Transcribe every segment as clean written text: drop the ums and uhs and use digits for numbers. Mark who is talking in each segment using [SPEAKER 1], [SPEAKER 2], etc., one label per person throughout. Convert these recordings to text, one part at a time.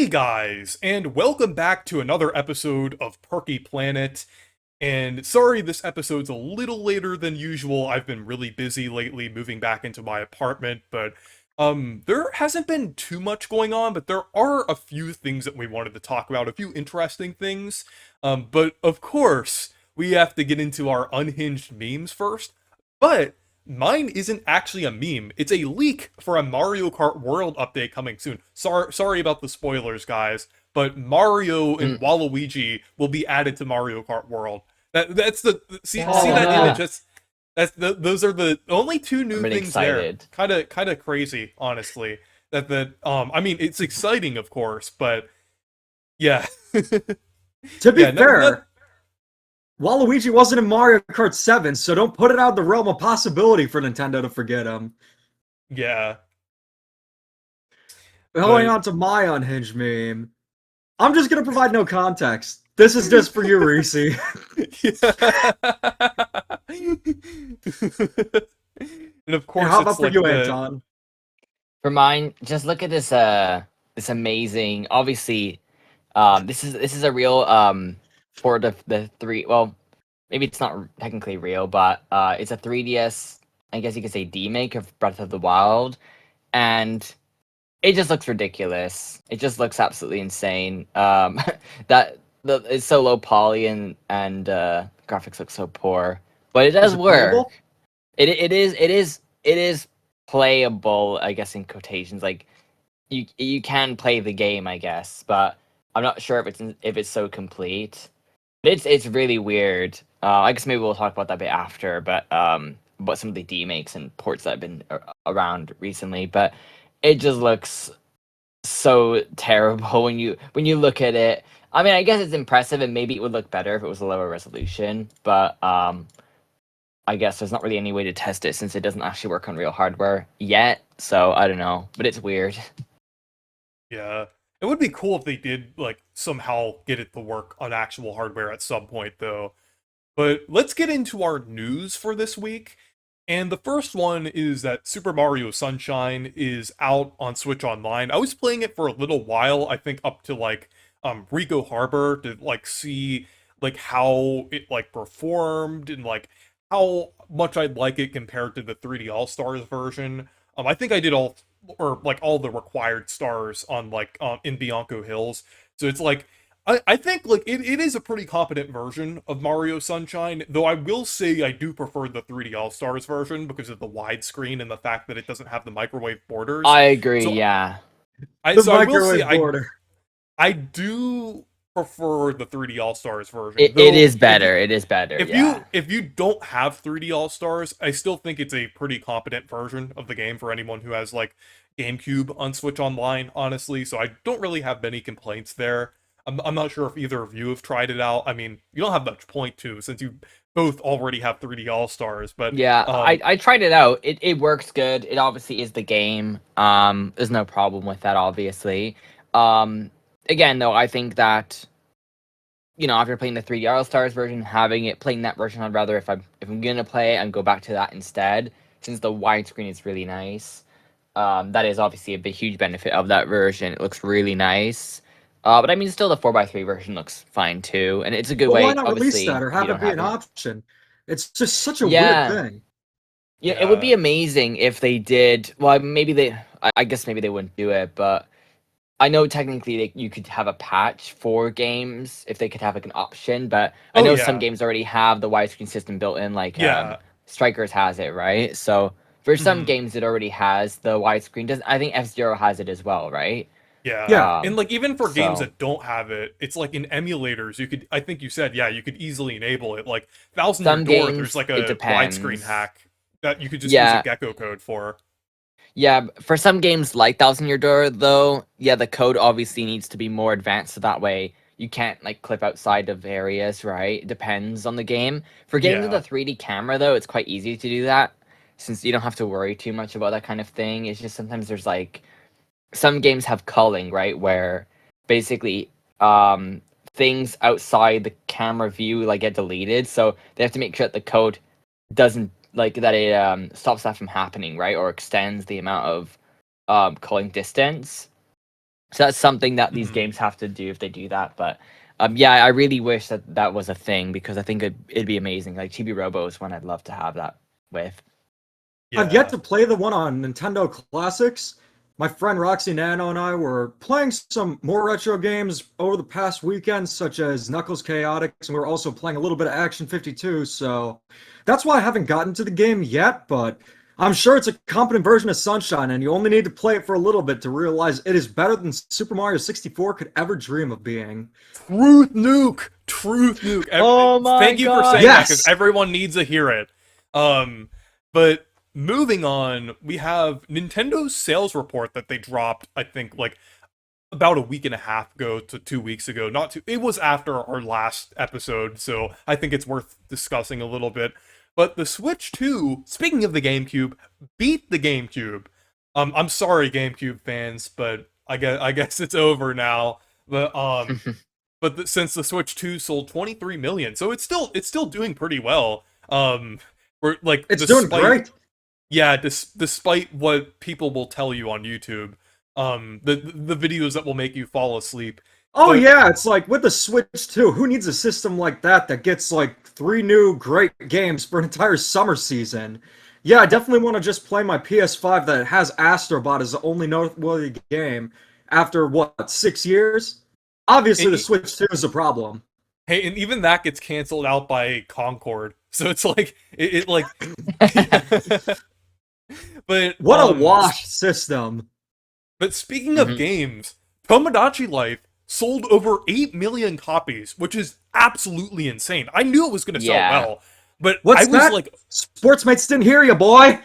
[SPEAKER 1] Hey guys, and welcome back to another episode of Perky Planet. And sorry this episode's a little later than usual. I've been really busy lately moving back into my apartment, but there hasn't been too much going on, but there are a few things that we wanted to talk about, a few interesting things. But of course, we have to get into our unhinged memes first. But mine isn't actually a meme. It's a leak for a Mario Kart World update coming soon. Sorry about the spoilers, guys, but Mario and
[SPEAKER 2] Mm.
[SPEAKER 1] Waluigi will be added to Mario Kart World. That's the see
[SPEAKER 2] Oh
[SPEAKER 1] that image.
[SPEAKER 2] no!
[SPEAKER 1] Those are the only two
[SPEAKER 2] I'm
[SPEAKER 1] new
[SPEAKER 2] really
[SPEAKER 1] things there.
[SPEAKER 2] excited.
[SPEAKER 1] Kind of crazy, honestly. I mean it's exciting, of course, but yeah.
[SPEAKER 3] To be
[SPEAKER 1] Yeah, not
[SPEAKER 3] fair, Waluigi wasn't in Mario Kart 7, so don't put it out of the realm of possibility for Nintendo to forget him.
[SPEAKER 1] yeah.
[SPEAKER 3] Going
[SPEAKER 1] But
[SPEAKER 3] on to my unhinged meme, I'm just gonna provide no context. This is just for you, Reese.
[SPEAKER 1] yeah. And of
[SPEAKER 3] And
[SPEAKER 1] course
[SPEAKER 3] how
[SPEAKER 1] it's
[SPEAKER 3] about for
[SPEAKER 1] like
[SPEAKER 3] you,
[SPEAKER 1] the
[SPEAKER 3] Anton?
[SPEAKER 2] For mine, just look at this amazing. Obviously, this is a real for the three. Well, maybe it's not technically real, but it's a 3DS. I guess you could say demake of Breath of the Wild, and it just looks ridiculous. It just looks absolutely insane. That it's so low poly and graphics look so poor, but it
[SPEAKER 3] Is
[SPEAKER 2] does
[SPEAKER 3] it
[SPEAKER 2] work.
[SPEAKER 3] playable?
[SPEAKER 2] It is playable, I guess, in quotations. Like you can play the game, I guess, but I'm not sure if it's so complete. It's really weird. I guess maybe we'll talk about that a bit after, but about some of the demakes and ports that have been around recently. But it just looks so terrible when you look at it. I mean, I guess it's impressive, and maybe it would look better if it was a lower resolution. But I guess there's not really any way to test it since it doesn't actually work on real hardware yet. So I don't know, but it's weird.
[SPEAKER 1] yeah. It would be cool if they did like somehow get it to work on actual hardware at some point though. But let's get into our news for this week. And the first one is that Super Mario Sunshine is out on Switch Online. I was playing it for a little while, I think up to like Rico Harbor to like see like how it like performed and like how much I'd like it compared to the 3D All-Stars version. I think I did all the required stars on like in Bianco Hills. So it's like I think like it is a pretty competent version of Mario Sunshine, though I will say I do prefer the 3D All-Stars version because of the widescreen and the fact that it doesn't have the microwave borders.
[SPEAKER 2] I agree.
[SPEAKER 1] So
[SPEAKER 2] Yeah,
[SPEAKER 3] The
[SPEAKER 1] I will say
[SPEAKER 3] microwave border.
[SPEAKER 1] I do prefer the 3D All-Stars version.
[SPEAKER 2] it
[SPEAKER 1] Though
[SPEAKER 2] is better. It is better. Yeah.
[SPEAKER 1] if you don't have 3D All-Stars, I still think it's a pretty competent version of the game for anyone who has like GameCube on Switch Online, honestly. So I don't really have many complaints there. I'm not sure if either of you have tried it out. I mean, you don't have much point to since you both already have 3D All-Stars, but
[SPEAKER 2] Yeah, I tried it out. It works good. It obviously is the game. There's no problem with that, obviously. Um, Again, though, I think that after playing the 3D All Stars version, playing that version, I'd rather if I'm gonna play it and go back to that instead, since the widescreen is really nice. That is obviously a big, huge benefit of that version. It looks really nice. But I mean, still the 4x3 version looks fine too, and it's a good
[SPEAKER 3] Well, why
[SPEAKER 2] way.
[SPEAKER 3] not release that
[SPEAKER 2] Obviously,
[SPEAKER 3] or
[SPEAKER 2] if you
[SPEAKER 3] have
[SPEAKER 2] don't
[SPEAKER 3] it be
[SPEAKER 2] have
[SPEAKER 3] an
[SPEAKER 2] it.
[SPEAKER 3] option? It's just such a weird
[SPEAKER 2] Yeah,
[SPEAKER 3] thing.
[SPEAKER 2] yeah, it would
[SPEAKER 1] yeah.
[SPEAKER 2] be amazing if they did. Well, maybe they. I guess maybe they wouldn't do it, but I know technically you could have a patch for games if they could have like an option. But I
[SPEAKER 1] Oh
[SPEAKER 2] know some
[SPEAKER 1] yeah.
[SPEAKER 2] games already have the widescreen system built in, like
[SPEAKER 1] Yeah.
[SPEAKER 2] Strikers has it, right? So for some
[SPEAKER 1] Mhm.
[SPEAKER 2] games, it already has the widescreen. Does I think F-Zero has it as well, right?
[SPEAKER 1] Yeah.
[SPEAKER 3] Yeah.
[SPEAKER 1] And
[SPEAKER 2] Um,
[SPEAKER 1] like even for games
[SPEAKER 2] so
[SPEAKER 1] that don't have it, it's like in emulators, you could I think you said, yeah, you could easily enable it. Like Thousand Year
[SPEAKER 2] some
[SPEAKER 1] Door, there's
[SPEAKER 2] games
[SPEAKER 1] like
[SPEAKER 2] it
[SPEAKER 1] a widescreen
[SPEAKER 2] depends.
[SPEAKER 1] hack that you could just use a
[SPEAKER 2] Yeah,
[SPEAKER 1] gecko code for.
[SPEAKER 2] yeah, for some games like Thousand Year Door, though, yeah, the code obviously needs to be more advanced so that way you can't like clip outside of areas, right? It depends on the game. For games with
[SPEAKER 1] Yeah.
[SPEAKER 2] a 3D camera, though, it's quite easy to do that since you don't have to worry too much about that kind of thing. It's just sometimes there's like some games have culling, right, where basically things outside the camera view like get deleted, so they have to make sure that the code doesn't like that it stops that from happening, right, or extends the amount of culling distance. So that's something that these
[SPEAKER 1] Mhm.
[SPEAKER 2] games have to do if they do that. But yeah, I really wish that that was a thing because I think it'd be amazing. Like Chibi Robo is one I'd love to have that with.
[SPEAKER 3] I've yet
[SPEAKER 1] Yeah.
[SPEAKER 3] to play the one on Nintendo Classics. My friend Roxy Nano and I were playing some more retro games over the past weekend, such as Knuckles Chaotix, and we were also playing a little bit of Action 52, so that's why I haven't gotten to the game yet, but I'm sure it's a competent version of Sunshine, and you only need to play it for a little bit to realize it is better than Super Mario 64 could ever dream of being.
[SPEAKER 1] Truth nuke. Truth nuke.
[SPEAKER 2] Oh my
[SPEAKER 1] Thank you for
[SPEAKER 2] god!
[SPEAKER 1] saying that because
[SPEAKER 3] Yes!
[SPEAKER 1] everyone needs to hear it. But moving on, we have Nintendo's sales report that they dropped, I think, like about a week and a half ago to 2 weeks ago. Not too, it was after our last episode, so I think it's worth discussing a little bit. But the Switch 2, speaking of the GameCube, beat the GameCube. I'm sorry, GameCube fans, but I guess it's over now. But since the Switch 2 sold 23 million, so it's still doing pretty well. We're like
[SPEAKER 3] It's doing
[SPEAKER 1] despite
[SPEAKER 3] great.
[SPEAKER 1] yeah, despite what people will tell you on YouTube, the videos that will make you fall asleep.
[SPEAKER 3] Oh
[SPEAKER 1] But
[SPEAKER 3] yeah, it's like with the Switch 2, who needs a system like that gets like 3 new great games for an entire summer season? Yeah, I definitely want to just play my PS5 that has Astrobot as the only noteworthy game after what, 6 years? Obviously,
[SPEAKER 1] and,
[SPEAKER 3] the Switch 2 is a problem.
[SPEAKER 1] hey, and even that gets canceled out by Concord. So it's like it like but
[SPEAKER 3] What a wash system.
[SPEAKER 1] but speaking of
[SPEAKER 2] Mhm.
[SPEAKER 1] games, Tomodachi Life sold over 8 million copies, which is absolutely insane. I knew it was going to sell
[SPEAKER 2] Yeah.
[SPEAKER 1] well, but I
[SPEAKER 3] What's
[SPEAKER 1] was
[SPEAKER 3] that?
[SPEAKER 1] like
[SPEAKER 3] Sportsmates didn't hear you, boy.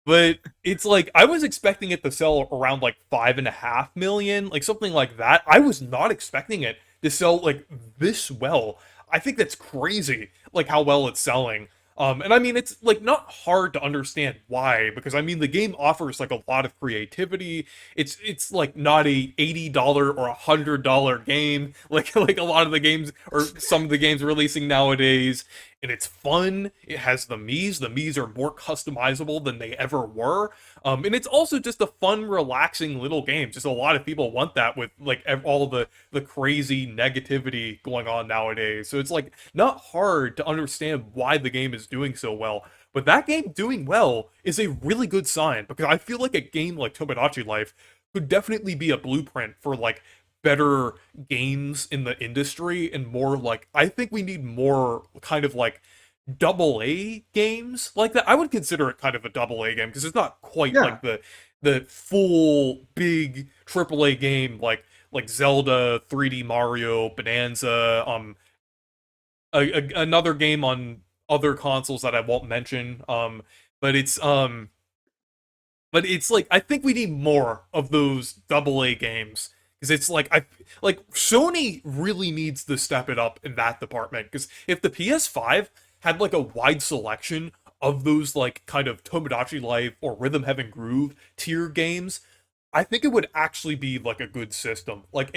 [SPEAKER 1] but it's like I was expecting it to sell around like 5.5 million, like something like that. I was not expecting it to sell like this well. I think that's crazy, like how well it's selling. And I mean, it's like not hard to understand why, because I mean, the game offers like a lot of creativity. It's like not a $80 or $100 game, like a lot of the games or some of the games releasing nowadays. And it's fun. It has the Mii's. The Mii's are more customizable than they ever were. And it's also just a fun, relaxing little game. Just a lot of people want that with like all the crazy negativity going on nowadays. So it's like not hard to understand why the game is doing so well. But that game doing well is a really good sign because I feel like a game like Tomodachi Life could definitely be a blueprint for like better games in the industry and more like I think we need more kind of like double A games like that. I would consider it kind of a double A game because it's not quite
[SPEAKER 3] Yeah.
[SPEAKER 1] like the full big triple A game like Zelda, 3D Mario, Bonanza, another game on other consoles that I won't mention. But it's like I think we need more of those double A games because it's like I like Sony really needs to step it up in that department because if the PS5 had like a wide selection of those like kind of Tomodachi Life or Rhythm Heaven Groove tier games, I think it would actually be like a good system. Like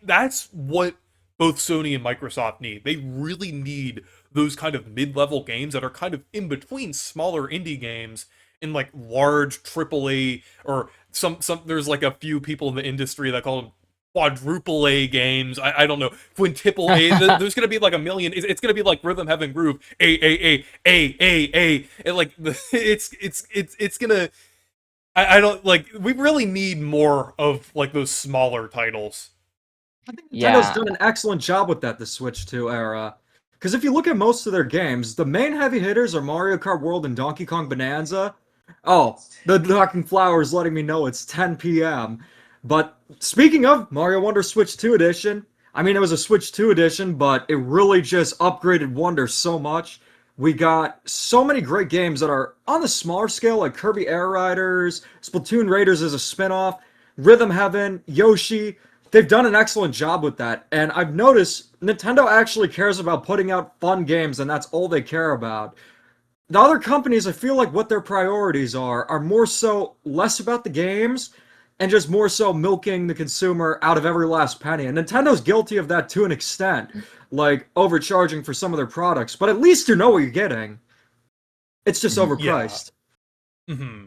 [SPEAKER 1] that's what both Sony and Microsoft need. They really need those kind of mid-level games that are kind of in between smaller indie games in like large AAA or some there's like a few people in the industry that call them quadruple A games. I don't know, quintuple A. There's gonna be like a million. It's gonna be like Rhythm Heaven Groove A, and like it's gonna. I don't like. We really need more of like those smaller titles.
[SPEAKER 3] I think Nintendo's
[SPEAKER 2] Yeah.
[SPEAKER 3] done an excellent job with that, the Switch 2 era. Because if you look at most of their games, the main heavy hitters are Mario Kart World and Donkey Kong Bonanza. Oh, the Knocking Flower is letting me know it's 10 p.m. But speaking of Mario Wonder Switch 2 Edition, I mean, it was a Switch 2 edition, but it really just upgraded Wonder so much. We got so many great games that are on the smaller scale, like Kirby Air Riders, Splatoon Raiders as a spin-off, Rhythm Heaven, Yoshi. They've done an excellent job with that. And I've noticed Nintendo actually cares about putting out fun games, and that's all they care about. The other companies, I feel like what their priorities are more so less about the games and just more so milking the consumer out of every last penny. And Nintendo's guilty of that to an extent, like overcharging for some of their products. But at least you know what you're getting. It's just
[SPEAKER 2] Mhm.
[SPEAKER 1] Yeah.
[SPEAKER 3] overpriced.
[SPEAKER 1] Hmm.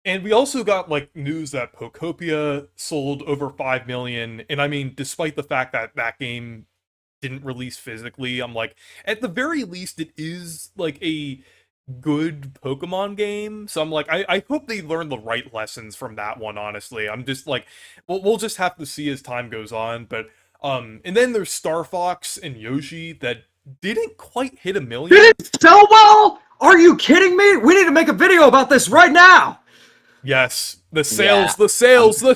[SPEAKER 1] And we also got like news that Pokopia sold over 5 million. And I mean, despite the fact that that game didn't release physically, I'm like, at the very least, it is like a good Pokemon game. So I'm like, I hope they learn the right lessons from that one, honestly. I'm just like, we'll just have to see as time goes on. But and then there's Star Fox and Yoshi that didn't quite hit a million.
[SPEAKER 3] Did it sell well? Are you kidding me? We need to make a video about this right now.
[SPEAKER 1] Yes, the
[SPEAKER 2] Yeah,
[SPEAKER 1] sales, the
[SPEAKER 2] I'm,
[SPEAKER 1] sales, the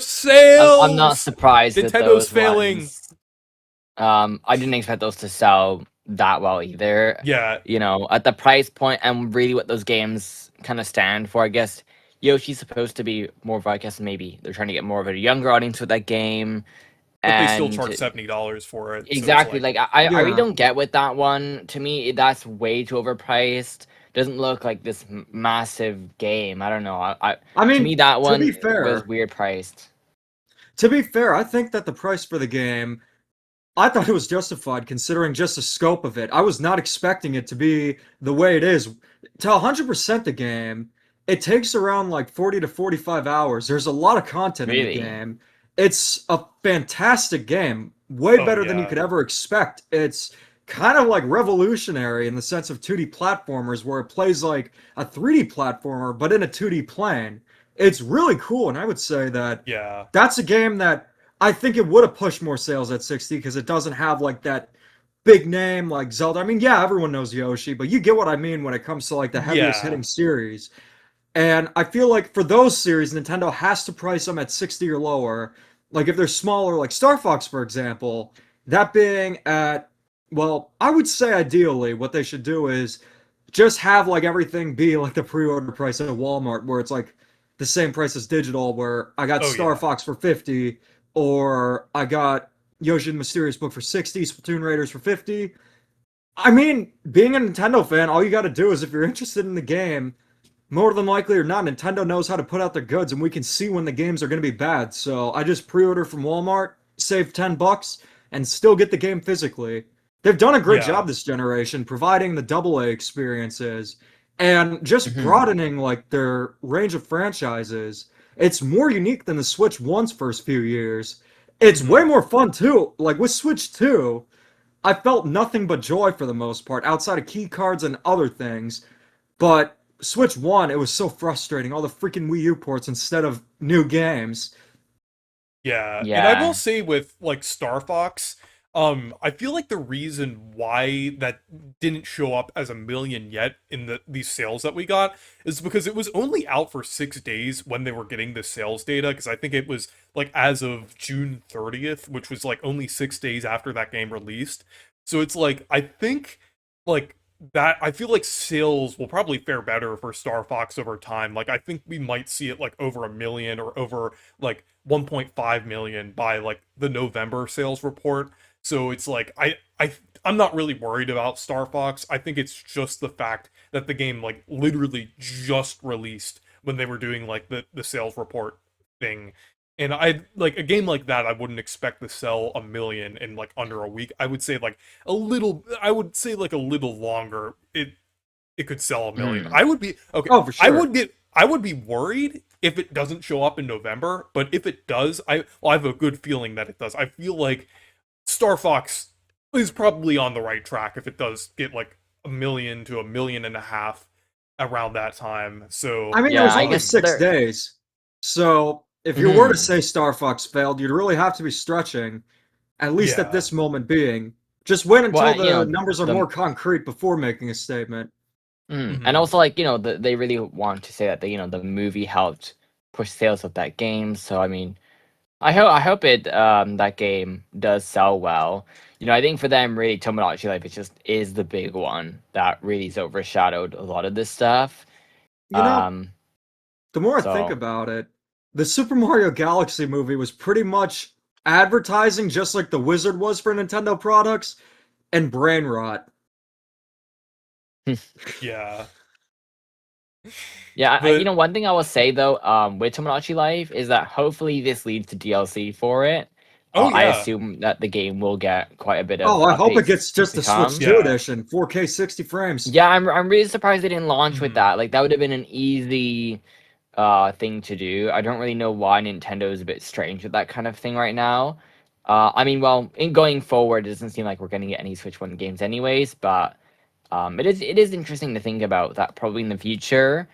[SPEAKER 2] I'm not
[SPEAKER 1] sales.
[SPEAKER 2] surprised with
[SPEAKER 1] Nintendo's
[SPEAKER 2] those
[SPEAKER 1] failing.
[SPEAKER 2] ones. I didn't expect those to sell that well either.
[SPEAKER 1] Yeah,
[SPEAKER 2] You know, at the price point and really what those games kind of stand for. I guess Yoshi's supposed to be more of, I guess maybe they're trying to get more of a younger audience with that game.
[SPEAKER 1] but they still charge
[SPEAKER 2] And
[SPEAKER 1] $70 for it, so it's
[SPEAKER 2] exactly,
[SPEAKER 1] like,
[SPEAKER 2] like I really
[SPEAKER 3] Yeah.
[SPEAKER 2] don't get with that one. To me, that's way too overpriced. Doesn't look like this massive game. I don't know.
[SPEAKER 3] I
[SPEAKER 2] To
[SPEAKER 3] mean,
[SPEAKER 2] me, that
[SPEAKER 3] to be
[SPEAKER 2] one was
[SPEAKER 3] fair,
[SPEAKER 2] weird priced.
[SPEAKER 3] I think that the price for the game, I thought it was justified considering just the scope of it. I was not expecting it to be the way it is. To 100% the game, it takes around like 40 to 45 hours. There's a lot of content in the
[SPEAKER 2] Really?
[SPEAKER 3] game. It's a fantastic game, way
[SPEAKER 1] oh
[SPEAKER 3] better than you
[SPEAKER 1] yeah,
[SPEAKER 3] could ever expect. It's kind of like revolutionary in the sense of 2D platformers where it plays like a 3D platformer but in a 2D plane. It's really cool, and I would say that
[SPEAKER 1] yeah,
[SPEAKER 3] that's a game that I think it would have pushed more sales at 60 because it doesn't have like that big name like Zelda. I mean, yeah, everyone knows Yoshi, but you get what I mean when it comes to like the heaviest
[SPEAKER 1] yeah,
[SPEAKER 3] hitting series. And I feel like for those series, Nintendo has to price them at 60 or lower. Like if they're smaller, like Star Fox, for example, that being at, well, I would say ideally what they should do is just have like everything be like the pre-order price at Walmart, where it's like the same price as digital, where I got
[SPEAKER 1] oh
[SPEAKER 3] Star
[SPEAKER 1] yeah,
[SPEAKER 3] Fox for 50, or I got Yoshi and the Mysterious Book for 60, Splatoon Raiders for 50. I mean, being a Nintendo fan, all you got to do is if you're interested in the game, more than likely or not, Nintendo knows how to put out their goods, and we can see when the games are going to be bad. So I just pre-order from Walmart, save $10, and still get the game physically. They've done a great
[SPEAKER 1] yeah,
[SPEAKER 3] job this generation, providing the double A experiences and just
[SPEAKER 2] Hmm.
[SPEAKER 3] broadening like their range of franchises. It's more unique than the Switch One's first few years. It's way
[SPEAKER 1] mhm.
[SPEAKER 3] more fun too. Like with Switch 2, I felt nothing but joy for the most part, outside of key cards and other things. But Switch 1, it was so frustrating. All the freaking Wii U ports instead of new games.
[SPEAKER 1] Yeah, and I will
[SPEAKER 2] Yeah.
[SPEAKER 1] say with like Star Fox, I feel like the reason why that didn't show up as a million yet in these sales that we got is because it was only out for 6 days when they were getting the sales data. Because I think it was like as of June 30th, which was like only 6 days after that game released. So it's like I think like that I feel like sales will probably fare better for Star Fox over time. Like I think we might see it like over a million or over like 1.5 million by like the November sales report. So it's like I'm not really worried about Star Fox. I think it's just the fact that the game like literally just released when they were doing like the sales report thing. And I like a game like that I wouldn't expect to sell a million in like under a week. I would say like a little longer. It could sell a million.
[SPEAKER 2] Mm.
[SPEAKER 1] I would be okay.
[SPEAKER 3] Oh, for sure.
[SPEAKER 1] I would be worried if it doesn't show up in November, but if it does, I have a good feeling that it does. I feel like Star Fox is probably on the right track if it does get like a million to a million and a half around that time.
[SPEAKER 3] I
[SPEAKER 1] So,
[SPEAKER 3] mean, it
[SPEAKER 2] Yeah,
[SPEAKER 3] was
[SPEAKER 2] I
[SPEAKER 3] only
[SPEAKER 2] guess
[SPEAKER 3] 6 days. So if you were to
[SPEAKER 2] Mhm.
[SPEAKER 3] say Star Fox failed, you'd really have to be stretching, at least at
[SPEAKER 1] yeah.
[SPEAKER 3] this moment being. Just wait
[SPEAKER 2] Well,
[SPEAKER 3] until the numbers are
[SPEAKER 2] the
[SPEAKER 3] more concrete before making a statement.
[SPEAKER 2] and
[SPEAKER 1] Mhm.
[SPEAKER 2] also like they really want to say that the movie helped push sales of that game. So I mean, I hope it that game does sell well. I think for them really Tomodachi Life it just is the big one that really has overshadowed a lot of this stuff.
[SPEAKER 3] You know,
[SPEAKER 2] Um,
[SPEAKER 3] the more I think
[SPEAKER 2] so
[SPEAKER 3] about it, the Super Mario Galaxy movie was pretty much advertising just like the Wizard was for Nintendo products and brain rot.
[SPEAKER 1] Yeah.
[SPEAKER 2] yeah,
[SPEAKER 1] But
[SPEAKER 2] one thing I will say though, with Tomodachi Life is that hopefully this leads to DLC for it.
[SPEAKER 1] oh
[SPEAKER 2] I
[SPEAKER 1] yeah.
[SPEAKER 2] assume that the game will get quite a bit of
[SPEAKER 3] Oh, I hope it
[SPEAKER 2] updates
[SPEAKER 3] gets just
[SPEAKER 2] to
[SPEAKER 3] the Switch
[SPEAKER 2] come.
[SPEAKER 3] 2
[SPEAKER 1] Yeah.
[SPEAKER 3] edition, 4K 60 frames.
[SPEAKER 2] Yeah, I'm really surprised they didn't launch with
[SPEAKER 1] Mhm.
[SPEAKER 2] that. Like that would have been an easy thing to do. I don't really know why Nintendo is a bit strange with that kind of thing right now. I mean, well, in going forward, it doesn't seem like we're going to get any Switch One games anyways, but it is interesting to think about that probably in the future,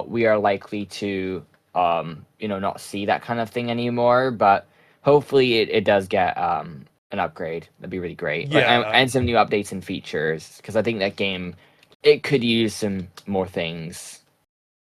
[SPEAKER 2] we are likely to not see that kind of thing anymore. But hopefully, it does get an upgrade. That'd be really great. Like,
[SPEAKER 1] Yeah.
[SPEAKER 2] and some new updates and features because I think that game it could use some more things.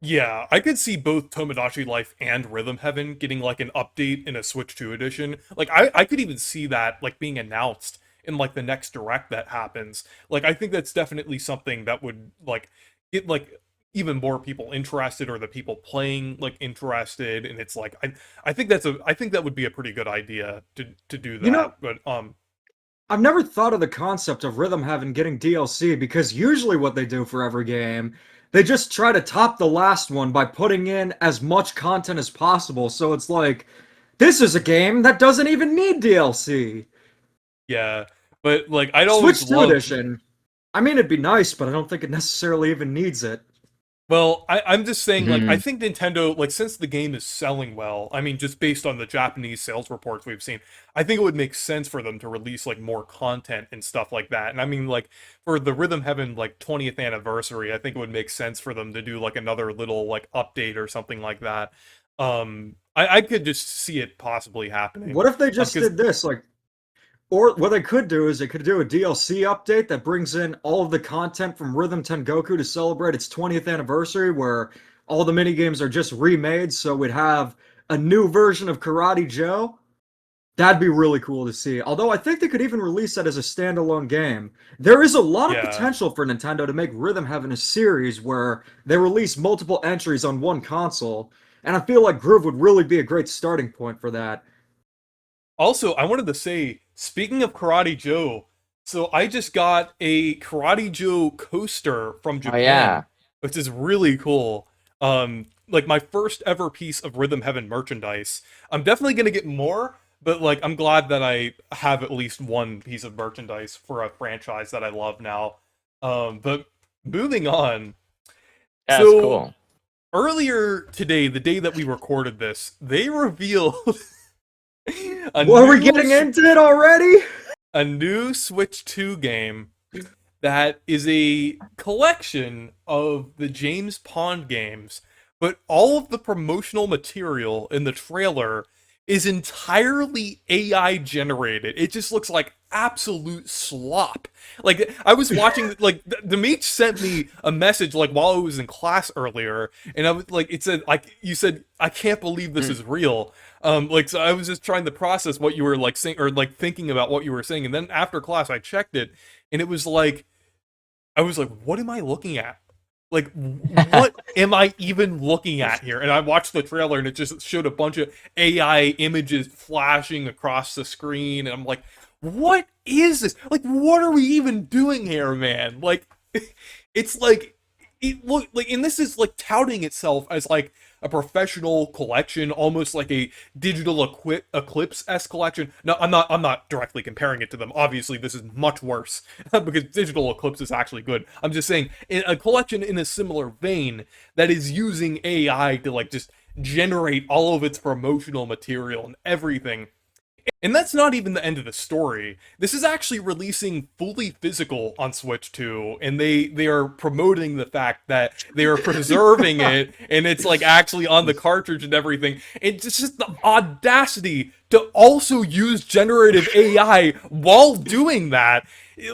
[SPEAKER 1] Yeah, I could see both Tomodachi Life and Rhythm Heaven getting like an update in a Switch 2 edition. Like I could even see that like being announced in like the next direct that happens. Like I think that's definitely something that would like get like even more people interested or the people playing like interested, and it's like I think that would be a pretty good idea to do
[SPEAKER 3] You know,
[SPEAKER 1] that. But
[SPEAKER 3] I've never thought of the concept of Rhythm Heaven getting DLC because usually what they do for every game, they just try to top the last one by putting in as much content as possible. So it's like, this is a game that doesn't even need DLC.
[SPEAKER 1] yeah, but like I'd always
[SPEAKER 3] Switch 2
[SPEAKER 1] loved.
[SPEAKER 3] Edition. I mean, it'd be nice, but I don't think it necessarily even needs it.
[SPEAKER 1] Well, I'm just saying, like, I
[SPEAKER 2] Mhm.
[SPEAKER 1] think Nintendo, like, since the game is selling well, I mean, just based on the Japanese sales reports we've seen, I think it would make sense for them to release, like, more content and stuff like that. And I mean, like, for the Rhythm Heaven, like, 20th anniversary, I think it would make sense for them to do, like, another little, like, update or something like that. I could just see it possibly happening.
[SPEAKER 3] What if they just
[SPEAKER 1] Because,
[SPEAKER 3] did this? Like, or what they could do is they could do a DLC update that brings in all of the content from Rhythm Tengoku to celebrate its 20th anniversary, where all the minigames are just remade, so we'd have a new version of Karate Joe. That'd be really cool to see. Although I think they could even release that as a standalone game. There is a lot of
[SPEAKER 1] yeah.
[SPEAKER 3] potential for Nintendo to make Rhythm Heaven a series where they release multiple entries on one console, and I feel like Groove would really be a great starting point for that.
[SPEAKER 1] Also, I wanted to say, speaking of Karate Joe, so I just got a Karate Joe coaster from
[SPEAKER 2] Oh
[SPEAKER 1] Japan,
[SPEAKER 2] yeah.
[SPEAKER 1] which is really cool. Like my first ever piece of Rhythm Heaven merchandise. I'm definitely gonna get more, but like I'm glad that I have at least one piece of merchandise for a franchise that I love now. But moving on.
[SPEAKER 2] That's
[SPEAKER 1] So
[SPEAKER 2] cool.
[SPEAKER 1] earlier today, the day that we recorded this, they revealed a
[SPEAKER 3] What, are we
[SPEAKER 1] new
[SPEAKER 3] getting into it already?
[SPEAKER 1] a new Switch 2 game that is a collection of the James Pond games, but all of the promotional material in the trailer is entirely AI generated. It just looks like absolute slop. Like I was watching, like Demeech sent me a message like while I was in class earlier, and I was like, it said like you said, I can't believe this
[SPEAKER 2] Mm.
[SPEAKER 1] is real. Like so I was just trying to process what you were like saying or like thinking about what you were saying, and then after class I checked it, and it was like I was like, what am I looking at? Like, what am I even looking at here? And I watched the trailer and it just showed a bunch of AI images flashing across the screen. And I'm like, what is this? Like, what are we even doing here, man? Like, it's like, it look like, and this is like touting itself as like a professional collection, almost like a digital eclipse s collection. No, I'm not directly comparing it to them. Obviously, this is much worse because digital eclipse is actually good. I'm just saying a collection in a similar vein that is using AI to like just generate all of its promotional material and everything. And that's not even the end of the story. This is actually releasing fully physical on Switch 2, and they are promoting the fact that they are preserving it, and it's like actually on the cartridge and everything. It's just the audacity to also use generative AI while doing that.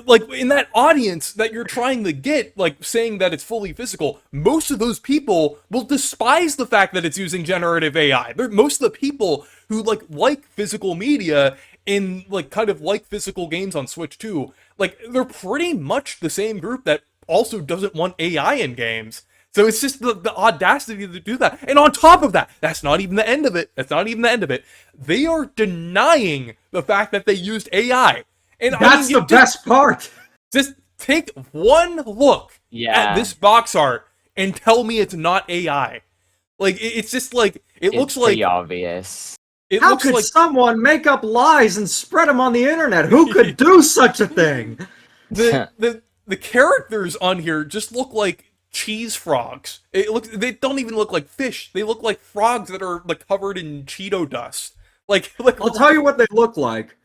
[SPEAKER 1] Like in that audience that you're trying to get, like saying that it's fully physical, most of those people will despise the fact that it's using generative AI. Most of the people who like physical media and like kind of like physical games on Switch 2, like they're pretty much the same group that also doesn't want AI in games. So it's just the audacity to do that. And on top of that, that's not even the end of it. That's not even the end of it. They are denying the fact that they used AI. And I mean,
[SPEAKER 3] That's the
[SPEAKER 1] you just
[SPEAKER 3] best part.
[SPEAKER 1] just take one look at
[SPEAKER 2] Yeah.
[SPEAKER 1] this box art and tell me it's not AI. Like it's just like
[SPEAKER 2] It's pretty obvious.
[SPEAKER 1] it
[SPEAKER 3] How
[SPEAKER 1] looks
[SPEAKER 3] could
[SPEAKER 1] like
[SPEAKER 3] someone make up lies and spread them on the internet? Who could do such a thing?
[SPEAKER 1] the characters on here just look like cheese frogs. They don't even look like fish. They look like frogs that are like covered in Cheeto dust. Like
[SPEAKER 3] I'll tell you what they look like.